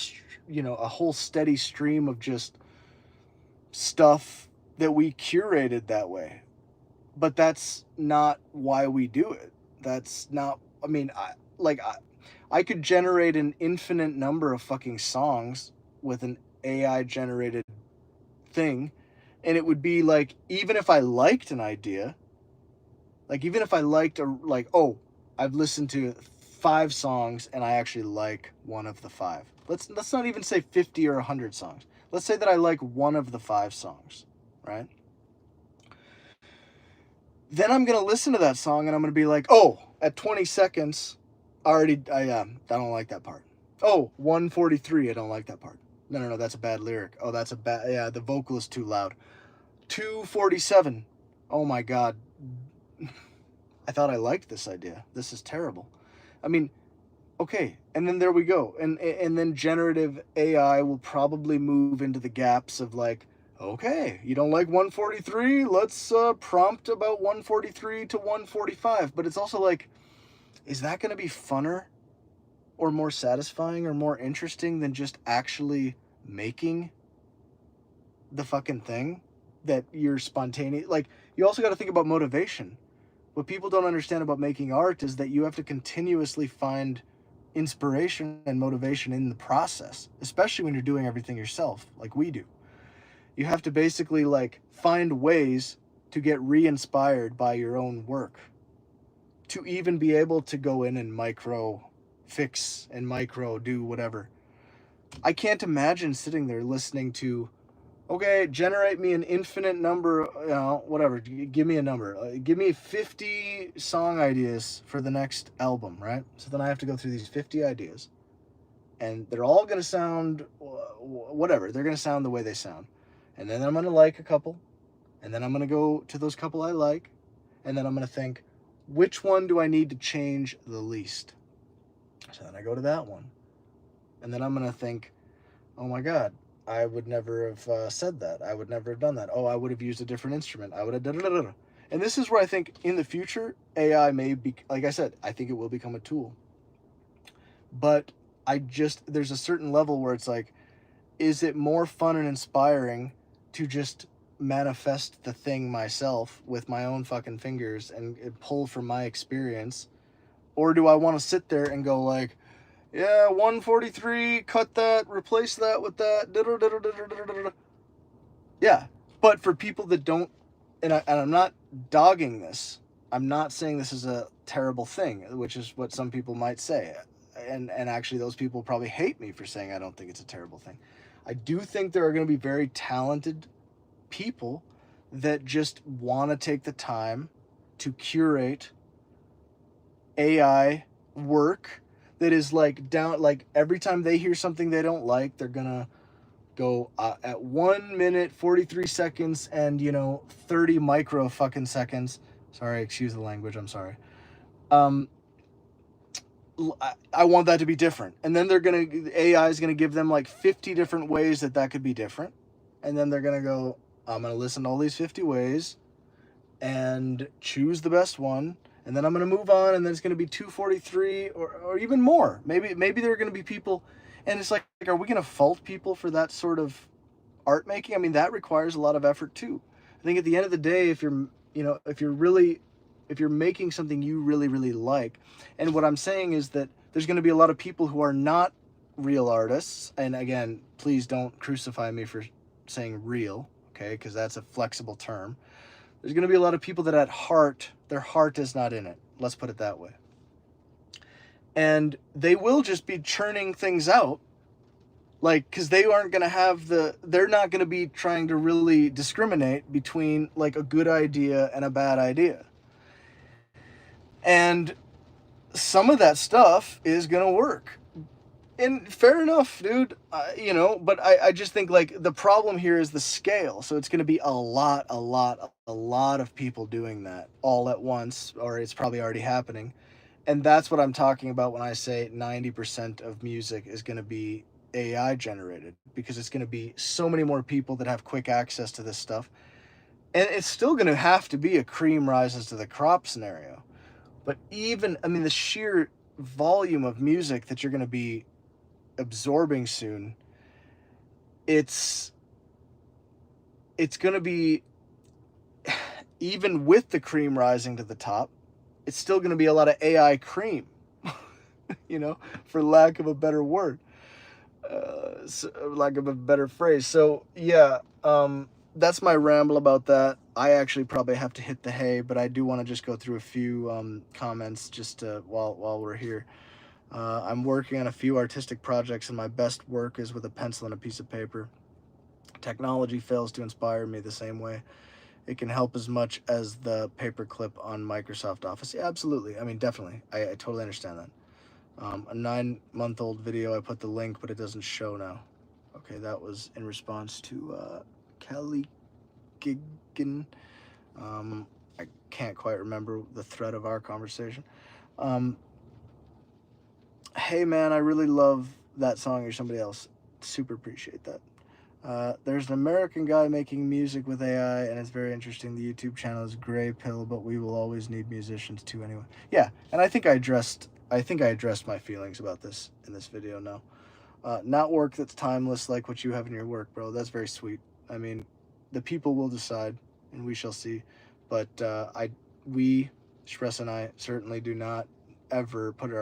Speaker 1: steady stream of just stuff that we curated that way. But that's not why we do it. That's not, I could generate an infinite number of fucking songs with an AI generated thing, and it would be like, even if I liked an idea, even if I liked I've listened to 5 songs and I actually like one of the 5. Let's not even say 50 or 100 songs. Let's say that I like one of the 5 songs, right? Then I'm going to listen to that song and I'm going to be like, oh, at 20 seconds, I don't like that part. Oh, 143, I don't like that part. No, that's a bad lyric. Oh, that's a bad, yeah, the vocal is too loud. 247, oh my God. I thought I liked this idea. This is terrible. I mean, okay, and then there we go. And then generative AI will probably move into the gaps of like, okay, you don't like 143? Let's prompt about 143 to 145. But it's also like, is that going to be funner or more satisfying or more interesting than just actually making the fucking thing that you're spontaneous? Like, you also got to think about motivation. What people don't understand about making art is that you have to continuously find inspiration and motivation in the process, especially when you're doing everything yourself, like we do. You have to basically find ways to get re-inspired by your own work, to even be able to go in and micro fix and micro do whatever. I can't imagine sitting there listening to, okay, generate me an infinite number, whatever, give me a number. Give me 50 song ideas for the next album, right? So then I have to go through these 50 ideas. and they're all going to sound whatever. They're going to sound the way they sound. And then I'm going to like a couple, and then I'm going to go to those couple I like, and then I'm going to think, which one do I need to change the least? So then I go to that one. And then I'm going to think, oh my God, I would never have said that. I would never have done that. Oh, I would have used a different instrument. I would have done. And this is where I think in the future, AI may be, like I said, I think it will become a tool. But there's a certain level where it's like, is it more fun and inspiring to just manifest the thing myself with my own fucking fingers and pull from my experience? Or do I want to sit there and go like, yeah, 143, cut that, replace that with that. Yeah, but for people that don't, and I'm not dogging this. I'm not saying this is a terrible thing, which is what some people might say. And actually, those people probably hate me for saying I don't think it's a terrible thing. I do think there are going to be very talented people that just want to take the time to curate AI work that is like down, like every time they hear something they don't like, they're gonna go at 1 minute 43 seconds and 30 micro fucking seconds. Sorry, excuse the language. I'm sorry. Um, I want that to be different, and then AI is gonna give them like 50 different ways that could be different, and then they're gonna go, I'm gonna listen to all these 50 ways and choose the best one, and then I'm going to move on, and then it's going to be 243 or even more. Maybe there are going to be people, and it's like, are we going to fault people for that sort of art making? I mean, that requires a lot of effort too. I think at the end of the day, if you're making something you really, really like, and what I'm saying is that there's going to be a lot of people who are not real artists, and again, please don't crucify me for saying real, okay, because that's a flexible term. There's going to be a lot of people that at heart, their heart is not in it. Let's put it that way. And they will just be churning things out, like, because they aren't going to have they're not going to be trying to really discriminate between like a good idea and a bad idea. And some of that stuff is going to work. And fair enough, dude. But I just think like the problem here is the scale. So it's going to be a lot of people doing that all at once, or it's probably already happening. And that's what I'm talking about when I say 90% of music is going to be AI generated, because it's going to be so many more people that have quick access to this stuff. And it's still going to have to be a cream rises to the crop scenario. But the sheer volume of music that you're going to be absorbing soon, it's going to be, even with the cream rising to the top, it's still going to be a lot of AI cream, for lack of a better word, lack of a better phrase. So yeah, that's my ramble about that. I actually probably have to hit the hay, but I do want to just go through a few comments just while we're here. I'm working on a few artistic projects, and my best work is with a pencil and a piece of paper. Technology fails to inspire me the same way. It can help as much as the paperclip on Microsoft Office. Yeah, absolutely. I mean, definitely. I totally understand that. A 9-month-old video, I put the link, but it doesn't show now. Okay, that was in response to Kelly Gigan. I can't quite remember the thread of our conversation. Hey man, I really love that song. You're somebody else. Super appreciate that. There's an American guy making music with AI, and it's very interesting. The YouTube channel is Gray Pill, but we will always need musicians too anyway. Yeah, and I think I addressed my feelings about this in this video now. Not work that's timeless like what you have in your work, bro. That's very sweet. I mean, the people will decide, and we shall see. But Shpress and I, certainly do not ever put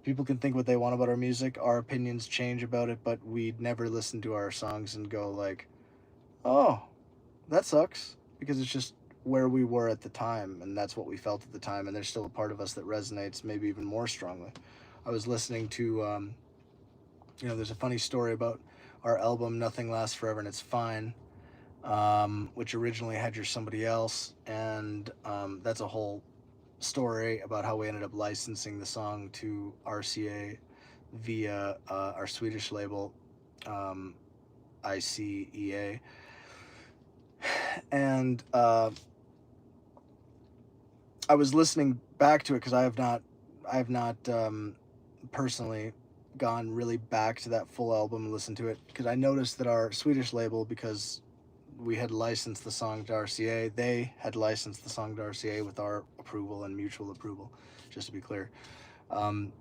Speaker 1: people can think what they want about our music. Our opinions change about it, but we'd never listen to our songs and go like, oh, that sucks. Because it's just where we were at the time, and that's what we felt at the time, and there's still a part of us that resonates maybe even more strongly. I was listening to, there's a funny story about our album, Nothing Lasts Forever and It's Fine, which originally had You're Somebody Else, and that's a whole story about how we ended up licensing the song to RCA, via our Swedish label, ICEA. And I was listening back to it because I have not personally gone really back to that full album and listened to it, because I noticed that our Swedish label, because we had licensed the song to RCA, they had licensed the song to RCA with our approval and mutual approval, just to be clear. Um,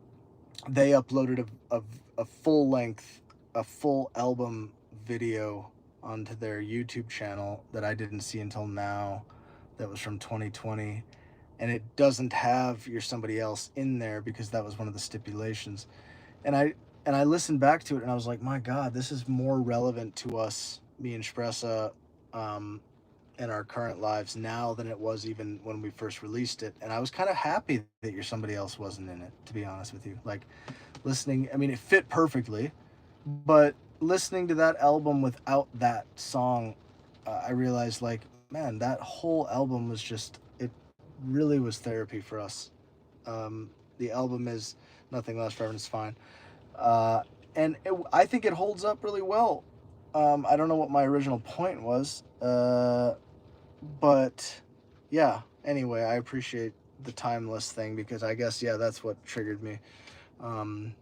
Speaker 1: they uploaded a full length, a full album video onto their YouTube channel that I didn't see until now. That was from 2020, and it doesn't have You're Somebody Else in there because that was one of the stipulations. And I listened back to it and I was like, my God, this is more relevant to us, me and Spressa, um, in our current lives now than it was even when we first released it. And I was kind of happy that You're Somebody Else wasn't in it, to be honest with you. Like, listening, I mean, it fit perfectly, but listening to that album without that song, I realized, like, man, that whole album was just, it really was therapy for us. The album is Nothing Less Forever Is Fine. Uh, and I think it holds up really well. I don't know what my original point was, but yeah, anyway, I appreciate the timeless thing because I guess, yeah, that's what triggered me. Um,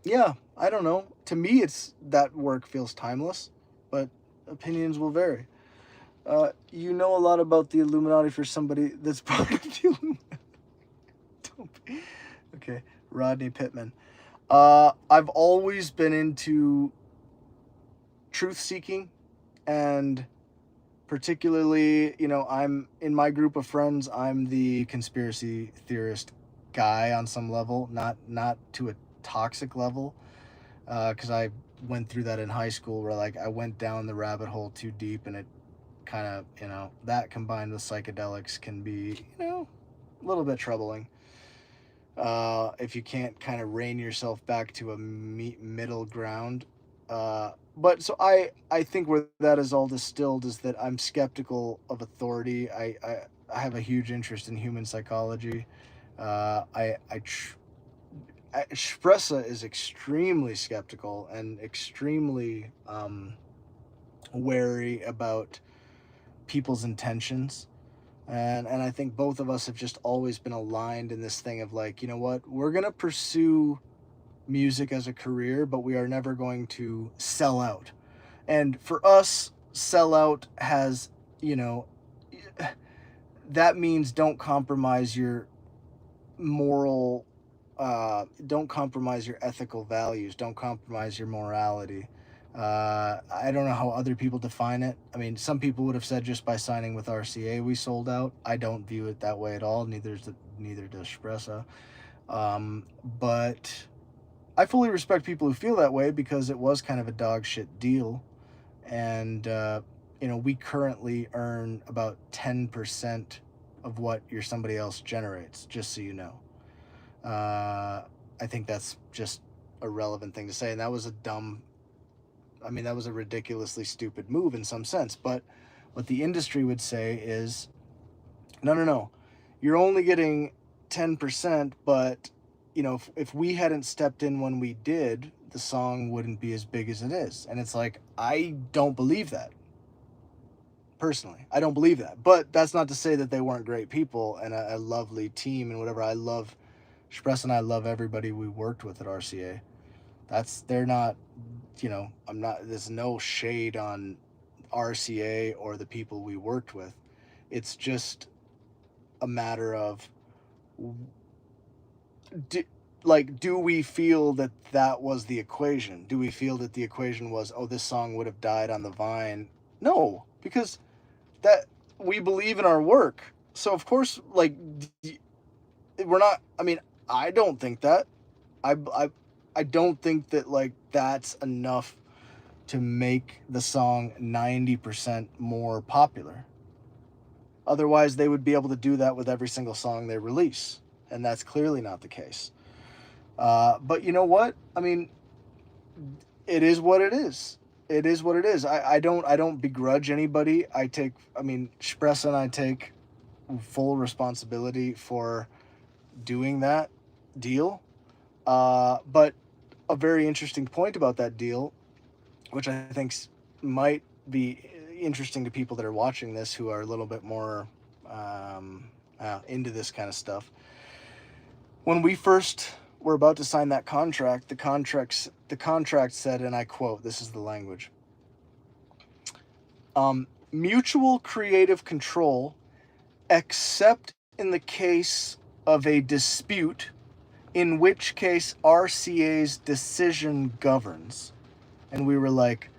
Speaker 1: yeah, I don't know. To me, it's that work feels timeless, but opinions will vary. You know a lot about the Illuminati for somebody that's part of the Illuminati. Don't be. Okay, Rodney Pittman. I've always been into truth seeking, and particularly, you know, I'm in my group of friends, I'm the conspiracy theorist guy on some level, not to a toxic level, because I went through that in high school where, like, I went down the rabbit hole too deep, and it kind of, you know, that combined with psychedelics can be, you know, a little bit troubling. If you can't kind of rein yourself back to a middle ground. But so I think where that is all distilled is that I'm skeptical of authority. I have a huge interest in human psychology. Espressa is extremely skeptical and extremely wary about people's intentions. And I think both of us have just always been aligned in this thing of, like, you know what, we're gonna pursue music as a career, but we are never going to sell out. And for us, sell out has, you know, that means don't compromise your moral, don't compromise your ethical values, don't compromise your morality. I don't know how other people define it. I mean, some people would have said just by signing with RCA we sold out. I don't view it that way at all. Neither does Espressa. But I fully respect people who feel that way because it was kind of a dog shit deal, and you know, we currently earn about 10% of what You're Somebody Else generates. Just so you know. I think that's just a relevant thing to say, and that was a dumb. I mean, that was a ridiculously stupid move in some sense. But what the industry would say is, no, no, no, you're only getting 10%, but you know, if we hadn't stepped in when we did, the song wouldn't be as big as it is. And it's like, I don't believe that. Personally, I don't believe that. But that's not to say that they weren't great people and a lovely team and whatever. I love Express, and I love everybody we worked with at RCA. They're not, you know, I'm not, there's no shade on RCA or the people we worked with. It's just a matter of, do, like, do we feel that that was the equation? Do we feel that the equation was, oh, this song would have died on the vine? No, because that, we believe in our work. So of course, like, we're not, I mean, I don't think that. I, I, I don't think that, like, that's enough to make the song 90% more popular. Otherwise, they would be able to do that with every single song they release. And that's clearly not the case. But you know what? I mean, it is what it is. It is what it is. I don't begrudge anybody. I mean, Spress and I take full responsibility for doing that deal. But a very interesting point about that deal, which I think might be interesting to people that are watching this who are a little bit more into this kind of stuff. When we first were about to sign that contract, the contract said, and I quote, this is the language: mutual creative control, except in the case of a dispute, in which case RCA's decision governs. And we were like,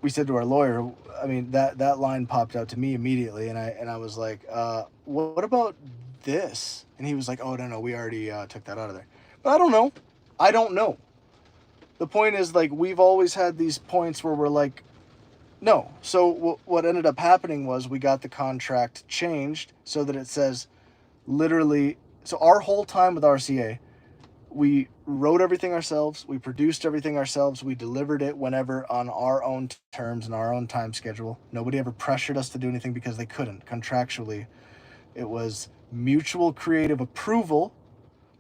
Speaker 1: we said to our lawyer, I mean, that line popped out to me immediately, and I was like, what about this? And he was like, oh, no, we already took that out of there. But I don't know. The point is, like, we've always had these points where we're like, no. So what ended up happening was we got the contract changed so that it says literally, so our whole time with RCA, we wrote everything ourselves, we produced everything ourselves, we delivered it whenever on our own terms and our own time schedule. Nobody ever pressured us to do anything because they couldn't. Contractually, it was mutual creative approval.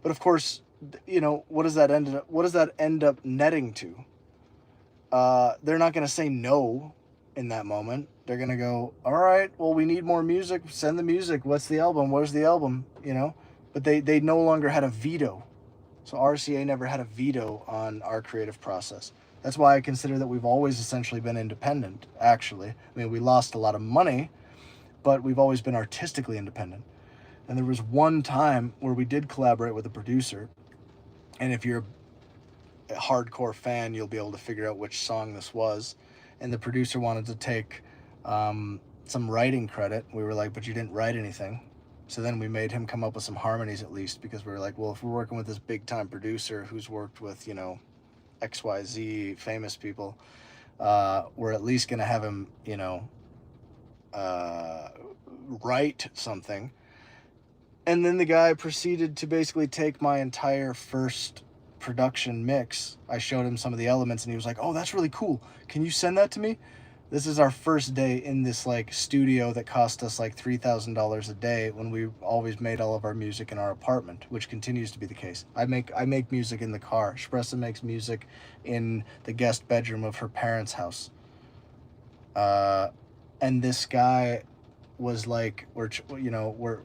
Speaker 1: But of course, you know, what does that end up netting to? They're not going to say no in that moment. They're going to go, all right, well, we need more music. Send the music. What's the album? Where's the album? You know, but they no longer had a veto. So RCA never had a veto on our creative process. That's why I consider that we've always essentially been independent, actually. I mean, we lost a lot of money, but we've always been artistically independent. And there was one time where we did collaborate with a producer. And if you're a hardcore fan, you'll be able to figure out which song this was. And the producer wanted to take some writing credit. We were like, but you didn't write anything. So then we made him come up with some harmonies at least, because we were like, well, if we're working with this big time producer who's worked with, you know, XYZ famous people, we're at least going to have him, you know, write something. And then the guy proceeded to basically take my entire first production mix. I showed him some of the elements and he was like, oh, that's really cool. Can you send that to me? This is our first day in this like studio that cost us like $3,000 a day, when we always made all of our music in our apartment, which continues to be the case. I make music in the car. Shpressa makes music in the guest bedroom of her parents' house. And this guy was like, we're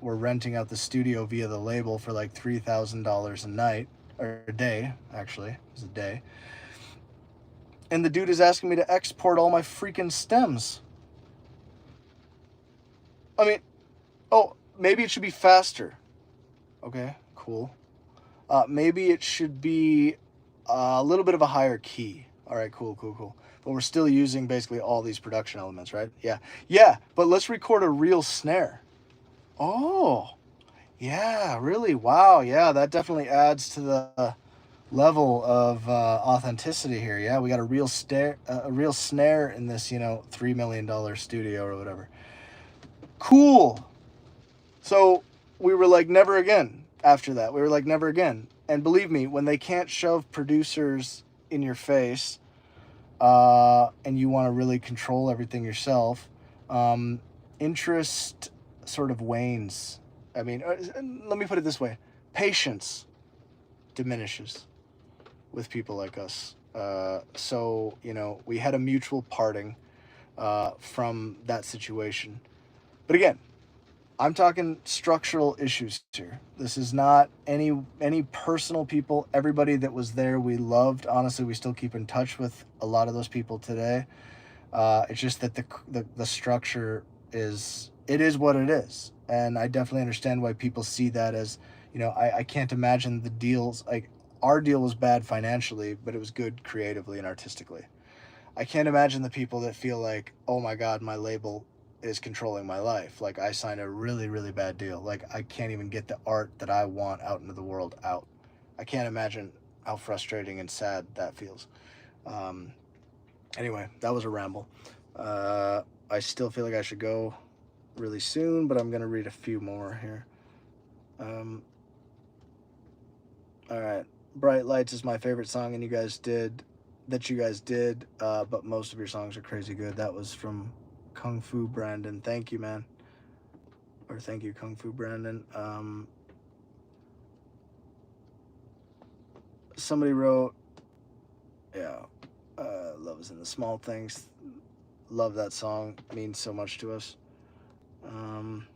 Speaker 1: renting out the studio via the label for like $3,000 a night, or a day, actually. It was a day. And the dude is asking me to export all my freaking stems. I mean, oh, maybe it should be faster. Okay, cool. Maybe it should be a little bit of a higher key. All right, cool. But we're still using basically all these production elements, right? Yeah, but let's record a real snare. Oh, yeah, really? Wow, yeah, that definitely adds to the level of authenticity here. Yeah, we got a real snare in this, you know, $3 million studio or whatever. Cool. So we were like, never again. After that, we were like, never again. And believe me, when they can't shove producers in your face, and you want to really control everything yourself, interest sort of wanes. I mean, let me put it this way: patience diminishes with people like us. So, you know, we had a mutual parting from that situation. But again, I'm talking structural issues here. This is not any personal people. Everybody that was there, we loved. Honestly, we still keep in touch with a lot of those people today. It's just that the structure is what it is, and I definitely understand why people see that as, you know, I can't imagine the deals, like our deal was bad financially, but it was good creatively and artistically. I can't imagine the people that feel like, oh my God, my label is controlling my life. Like, I signed a really, really bad deal. Like, I can't even get the art that I want out into the world out. I can't imagine how frustrating and sad that feels. Anyway, that was a ramble. I still feel like I should go really soon, but I'm going to read a few more here. All right. Bright Lights is my favorite song, and you guys did, but most of your songs are crazy good. That was from Kung Fu Brandon. Thank you, man. Or thank you, Kung Fu Brandon. Somebody wrote, yeah, love is in the small things. Love that song. Means so much to us. Um,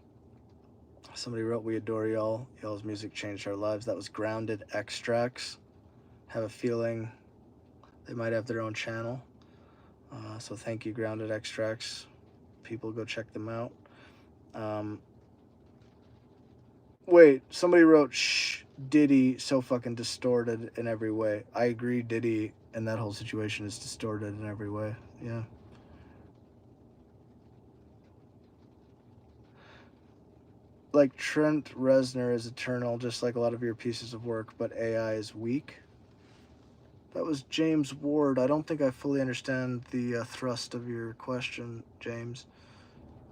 Speaker 1: Somebody wrote, we adore y'all. Y'all's music changed our lives. That was Grounded Extracts. Have a feeling they might have their own channel. So thank you, Grounded Extracts. People go check them out. Um, Wait, somebody wrote, shh, Diddy so fucking distorted in every way. I agree, Diddy and that whole situation is distorted in every way. Yeah. Like Trent Reznor is eternal, just like a lot of your pieces of work, but AI is weak. That was James Ward. I don't think I fully understand the thrust of your question, James.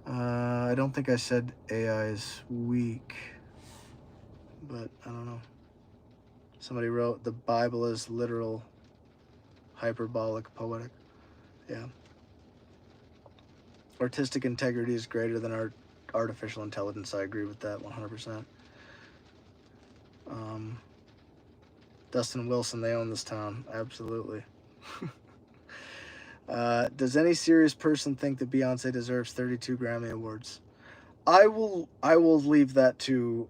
Speaker 1: I don't think I said AI is weak, but I don't know. Somebody wrote, the Bible is literal, hyperbolic, poetic. Yeah. Artistic integrity is greater than artificial intelligence. I agree with that 100%. Dustin Wilson, they own this town. Absolutely. Does any serious person think that Beyonce deserves 32 Grammy Awards? I will leave that to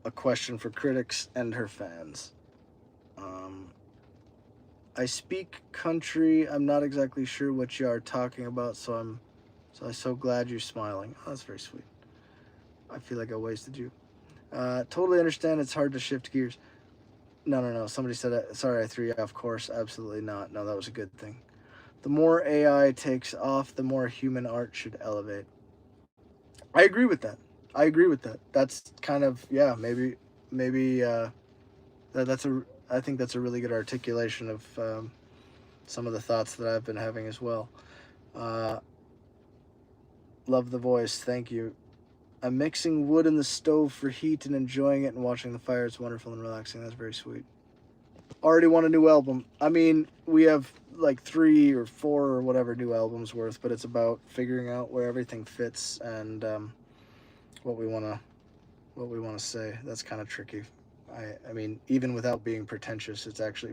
Speaker 1: a question for critics and her fans. I speak country. I'm not exactly sure what you are talking about, so I'm so glad you're smiling. Oh, that's very sweet. I feel like I wasted you. Totally understand it's hard to shift gears. No. Somebody said, sorry, I threw you off course. Absolutely not. No, that was a good thing. The more AI takes off, the more human art should elevate. I agree with that. I agree with that. That's kind of, yeah, maybe that's a, I think that's a really good articulation of some of the thoughts that I've been having as well. Uh, Love the voice. Thank you. I'm mixing wood in the stove for heat and enjoying it and watching the fire. It's wonderful and relaxing. That's very sweet. Already want a new album. I mean, we have like 3 or 4 or whatever new albums worth, but it's about figuring out where everything fits and what we want to say. That's kind of tricky. I mean, even without being pretentious, it's actually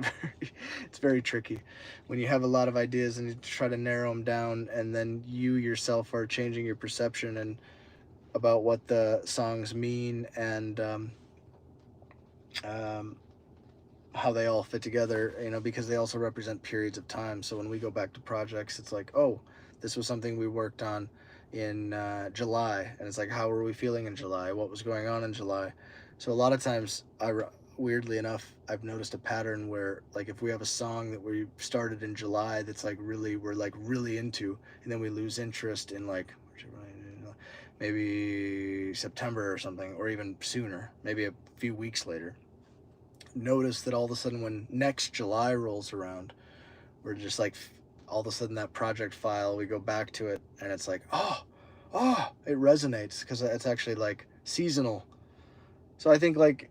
Speaker 1: it's very tricky when you have a lot of ideas and you try to narrow them down, and then you yourself are changing your perception and about what the songs mean and um, how they all fit together, because they also represent periods of time. So when we go back to projects, it's like, oh, this was something we worked on in July, and it's like, how were we feeling in July? What was going on in July? So a lot of times, weirdly enough, I've noticed a pattern where, like, if we have a song that we started in July that's like we're like really into, and then we lose interest in like maybe September or something, or even sooner, maybe a few weeks later, notice that all of a sudden when next July rolls around, we're just like, all of a sudden that project file, we go back to it and it's like, oh, it resonates because it's actually like seasonal. So I think like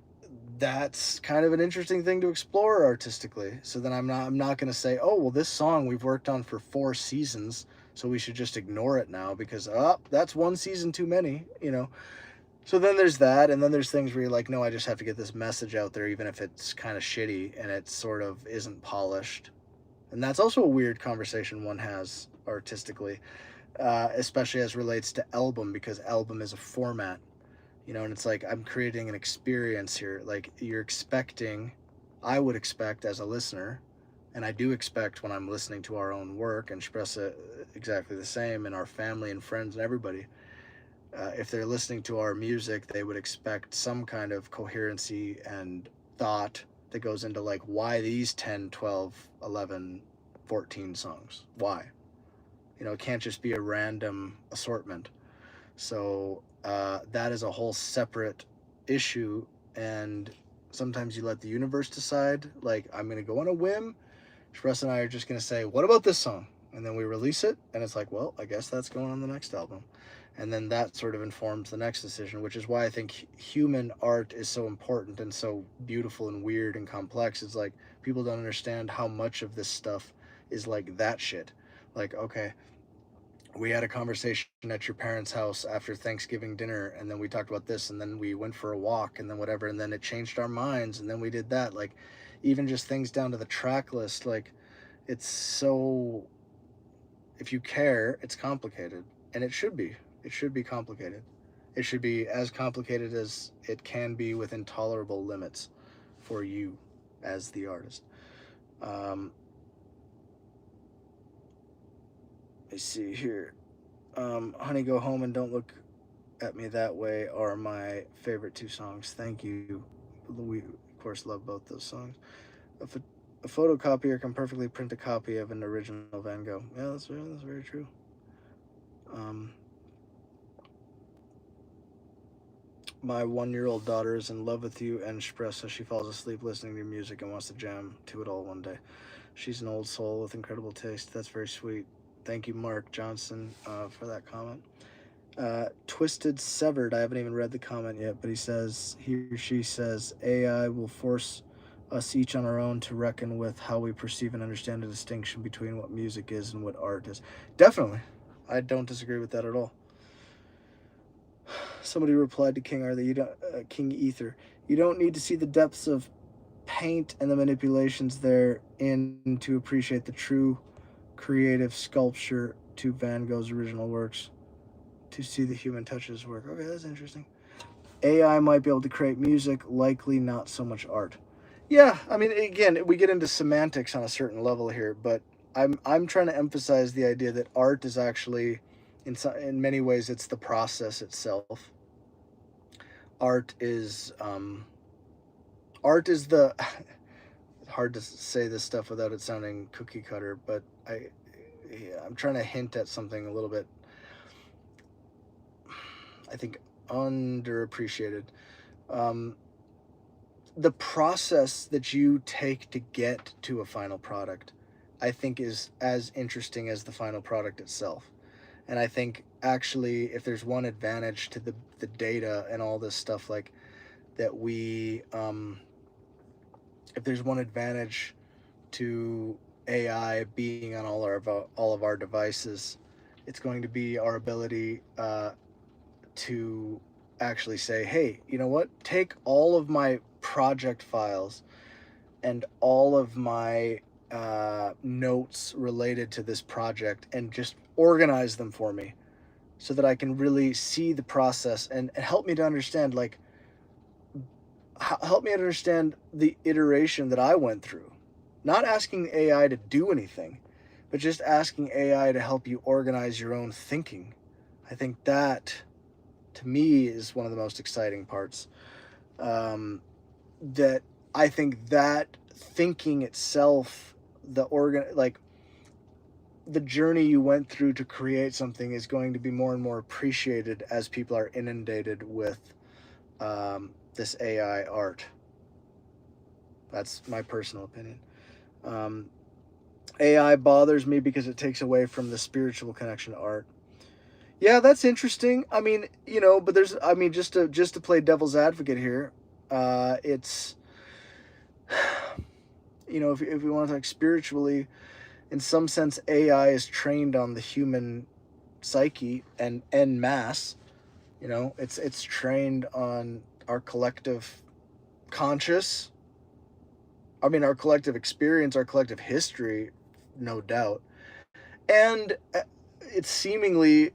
Speaker 1: that's kind of an interesting thing to explore artistically. So then I'm not going to say, oh, well, this song we've worked on for 4 seasons, so we should just ignore it now because that's 1 season too many. So then there's that, and then there's things where you're like, no, I just have to get this message out there, even if it's kind of shitty and it sort of isn't polished. And that's also a weird conversation one has artistically, especially as relates to album, because album is a format, and it's like I'm creating an experience here. Like I would expect as a listener, and I do expect when I'm listening to our own work and express it exactly the same in our family and friends and everybody, if they're listening to our music, they would expect some kind of coherency and thought that goes into like, why these 10, 12, 11, 14 songs? Why? It can't just be a random assortment. So that is a whole separate issue. And sometimes you let the universe decide, like, I'm going to go on a whim. Express and I are just going to say, what about this song? And then we release it. And it's like, well, I guess that's going on the next album. And then that sort of informs the next decision, which is why I think human art is so important and so beautiful and weird and complex. It's like people don't understand how much of this stuff is like that shit. Like, okay, we had a conversation at your parents' house after Thanksgiving dinner, and then we talked about this, and then we went for a walk, and then whatever, and then it changed our minds, and then we did that. Like, even just things down to the track list. Like, it's so, if you care, it's complicated, and it should be. It should be complicated. It should be as complicated as it can be within tolerable limits for you as the artist. Um, let me see here. Honey, Go Home and Don't Look at Me That Way are my favorite two songs. Thank you. We, of course, love both those songs. A, ph- a photocopier can perfectly print a copy of an original Van Gogh. Yeah, that's very true. Um, my 1-year-old daughter is in love with you and Espresso. She falls asleep listening to your music and wants to jam to it all one day. She's an old soul with incredible taste. That's very sweet. Thank you, Mark Johnson, for that comment. Twisted Severed, I haven't even read the comment yet, but he or she says, AI will force us each on our own to reckon with how we perceive and understand the distinction between what music is and what art is. Definitely. I don't disagree with that at all. Somebody replied to King Arthur, King Ether, you don't need to see the depths of paint and the manipulations therein to appreciate the true creative sculpture to Van Gogh's original works. To see the human touch of his work. Okay, that's interesting. AI might be able to create music, likely not so much art. Yeah, I mean, again, we get into semantics on a certain level here, but I'm trying to emphasize the idea that art is actually, in many ways, it's the process itself. Art is art is the hard to say this stuff without it sounding cookie cutter, but I'm trying to hint at something a little bit, I think, underappreciated. Um, the process that you take to get to a final product, I think, is as interesting as the final product itself. And I think actually, if there's one advantage to the data and all this stuff, like that if there's one advantage to AI being on all of our devices, it's going to be our ability to actually say, hey, you know what? Take all of my project files and all of my notes related to this project and just organize them for me so that I can really see the process and help me to understand, like, help me understand the iteration that I went through. Not asking AI to do anything, but just asking AI to help you organize your own thinking. I think that, to me, is one of the most exciting parts. That I think that thinking itself, like the journey you went through to create something, is going to be more and more appreciated as people are inundated with this AI art. That's my personal opinion. Um, AI bothers me because it takes away from the spiritual connection to art. Yeah, that's interesting. I mean, but I mean, just to play devil's advocate here, it's, if we want to talk spiritually, in some sense, AI is trained on the human psyche and en masse. It's trained on our collective conscious. I mean, our collective experience, our collective history, no doubt, and it's seemingly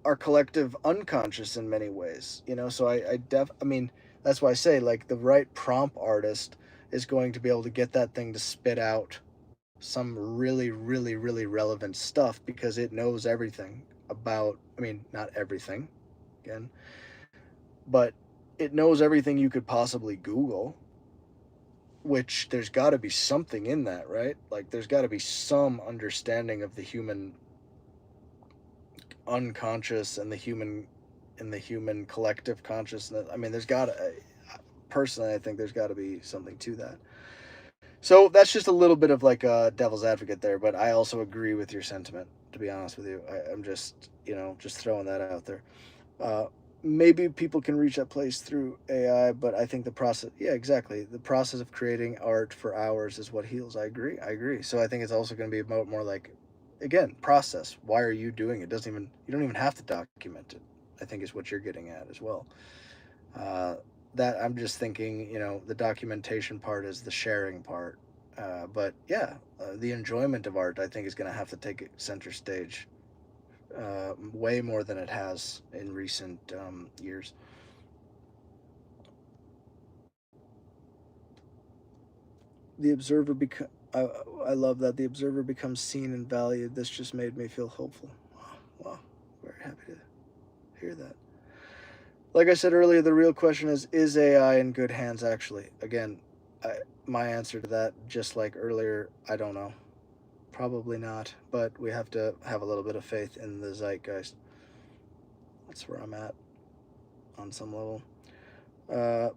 Speaker 1: our collective unconscious in many ways. So I mean, that's why I say, like, the right prompt artist is going to be able to get that thing to spit out some really, really, really relevant stuff because it knows everything about, I mean, not everything, again, but it knows everything you could possibly Google, which there's got to be something in that, right? Like, there's got to be some understanding of the human unconscious and the human collective consciousness. I mean, there's got to, personally, I think there's got to be something to that. So that's just a little bit of like a devil's advocate there, but I also agree with your sentiment, to be honest with you. I'm just, just throwing that out there. Uh, Maybe people can reach that place through AI, but I think the process, yeah, exactly. The process of creating art for hours is what heals. I agree. I agree. So I think it's also going to be about more like, again, process. Why are you doing it? You don't even have to document it, I think, is what you're getting at as well. Uh, that I'm just thinking, the documentation part is the sharing part. But yeah, the enjoyment of art, I think, is going to have to take center stage, way more than it has in recent years. The observer become. I love that the observer becomes seen and valued. This just made me feel hopeful. Wow, very happy to hear that. Like I said earlier, the real question is AI in good hands? Actually, again, my answer to that, just like earlier, I don't know. Probably not, but we have to have a little bit of faith in the zeitgeist. That's where I'm at on some level. Uh,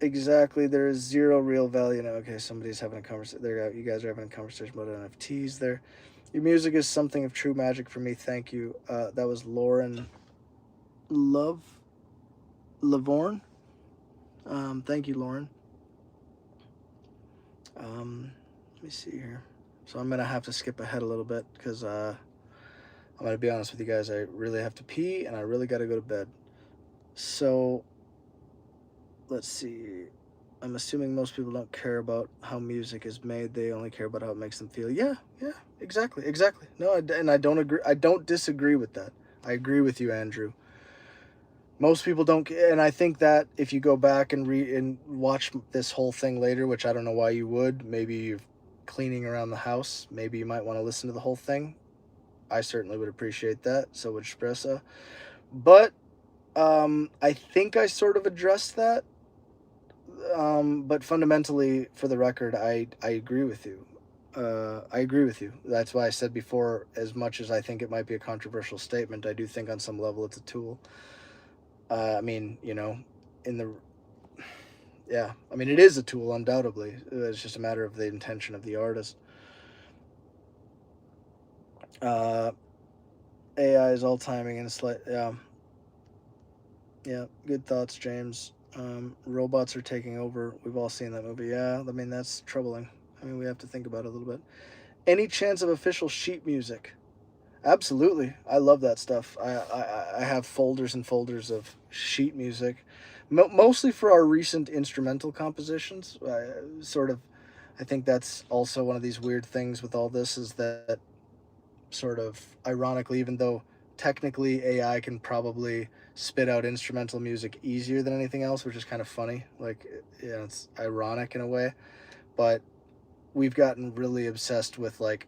Speaker 1: exactly. There is zero real value. Now, okay, somebody's having a conversation. There, you guys are having a conversation about NFTs. There, your music is something of true magic for me. Thank you. That was Lauren Love Lavorne. Thank you, Lauren. Let me see here. So I'm gonna have to skip ahead a little bit because I'm gonna be honest with you guys. I really have to pee and I really got to go to bed. So let's see. I'm assuming most people don't care about how music is made. They only care about how it makes them feel. Yeah, yeah, exactly, exactly. No, and I don't agree. I don't disagree with that. I agree with you, Andrew. Most people don't, and I think that if you go back and watch this whole thing later, which I don't know why you would, maybe you're cleaning around the house, maybe you might want to listen to the whole thing. I certainly would appreciate that. So would Espresso. But I think I sort of addressed that. But fundamentally, for the record, I agree with you. I agree with you. That's why I said before, as much as I think it might be a controversial statement, I do think on some level it's a tool. I mean, in the yeah, I mean, it is a tool, undoubtedly. It's just a matter of the intention of the artist. Uh, AI is all timing and slight. Yeah, yeah. Good thoughts, James. Robots are taking over. We've all seen that movie. Yeah, I mean that's troubling. I mean, we have to think about it a little bit. Any chance of official sheet music? Absolutely. I love that stuff. I have folders and folders of sheet music, mostly for our recent instrumental compositions. Sort of, I think that's also one of these weird things with all this is that sort of ironically, even though technically AI can probably spit out instrumental music easier than anything else, which is kind of funny. Like, yeah, it's ironic in a way, but we've gotten really obsessed with like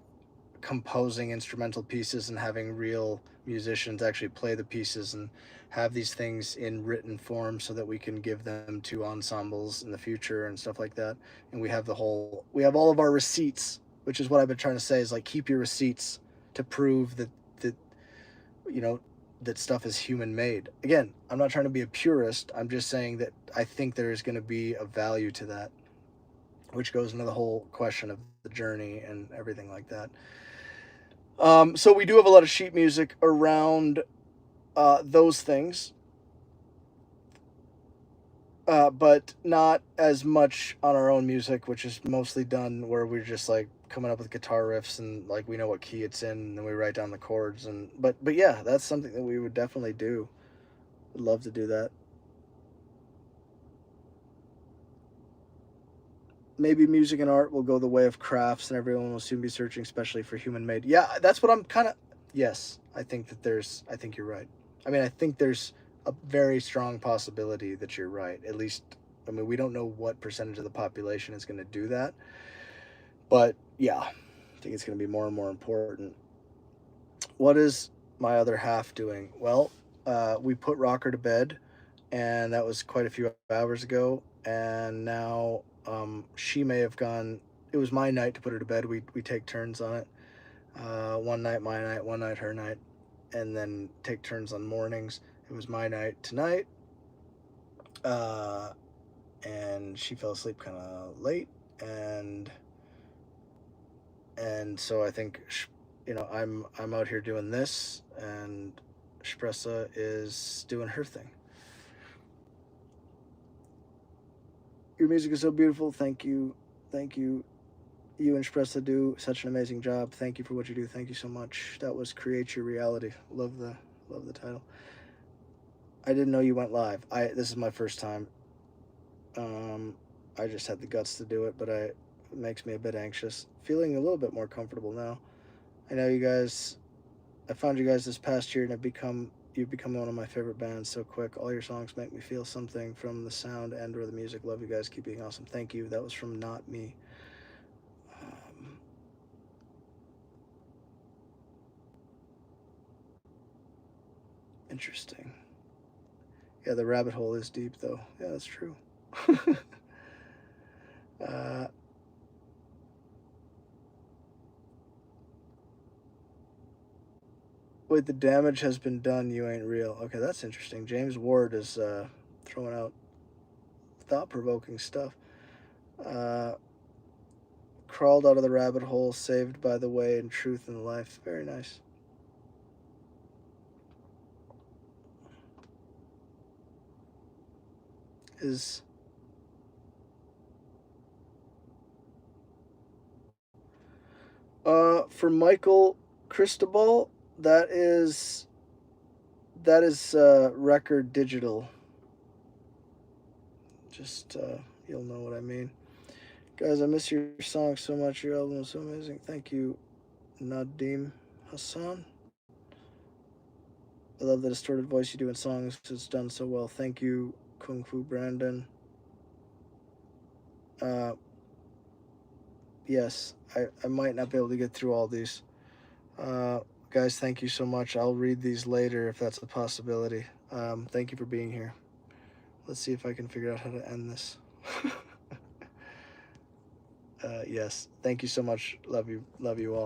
Speaker 1: composing instrumental pieces and having real musicians actually play the pieces and have these things in written form so that we can give them to ensembles in the future and stuff like that. And we have all of our receipts, which is what I've been trying to say is like keep your receipts to prove that you know that stuff is human made. Again, I'm not trying to be a purist. I'm just saying that I think there is going to be a value to that, which goes into the whole question of the journey and everything like that. So we do have a lot of sheet music around those things, but not as much on our own music, which is mostly done where we're just like coming up with guitar riffs and like we know what key it's in, and then we write down the chords. And but yeah, that's something that we would definitely do. Would love to do that. Maybe music and art will go the way of crafts, and everyone will soon be searching, especially for human made. Yeah, that's what I'm kind of. Yes, I think that there's. I think you're right. I mean, I think there's a very strong possibility that you're right. At least, I mean, we don't know what percentage of the population is going to do that, but yeah, I think it's going to be more and more important. What is my other half doing? Well, we put Rocker to bed, and that was quite a few hours ago. And now she may have gone. It was my night to put her to bed. We take turns on it. One night my night, one night her night, and then take turns on mornings. It was my night tonight, uh, and she fell asleep kind of late, and so I think I'm out here doing this, and Espressa is doing her thing. Your music is so beautiful. Thank you, thank you. You and Espressa do such an amazing job. Thank you for what you do. Thank you so much. That was Create Your Reality. Love the title. I didn't know you went live. This is my first time. I just had the guts to do it, but it makes me a bit anxious. Feeling a little bit more comfortable now. I know you guys. I found you guys this past year, and you've become one of my favorite bands so quick. All your songs make me feel something from the sound and or the music. Love you guys. Keep being awesome. Thank you. That was from Not Me. Um, Interesting. Yeah, the rabbit hole is deep, though. Yeah, that's true. uh, Wait, the damage has been done. You ain't real. Okay, that's interesting. James Ward is throwing out thought-provoking stuff. Uh, Crawled out of the rabbit hole, saved by the way and truth in life. Very nice. Is For Michael Cristobal, that is record digital. Just you'll know what I mean. Guys, I miss your song so much. Your album is so amazing. Thank you, Nadim Hassan. I love the distorted voice you do in songs. It's done so well. Thank you, Kung Fu Brandon. Uh, yes, I might not be able to get through all these. Guys, thank you so much. I'll read these later if that's a possibility. Thank you for being here. Let's see if I can figure out how to end this. Yes, thank you so much. Love you all.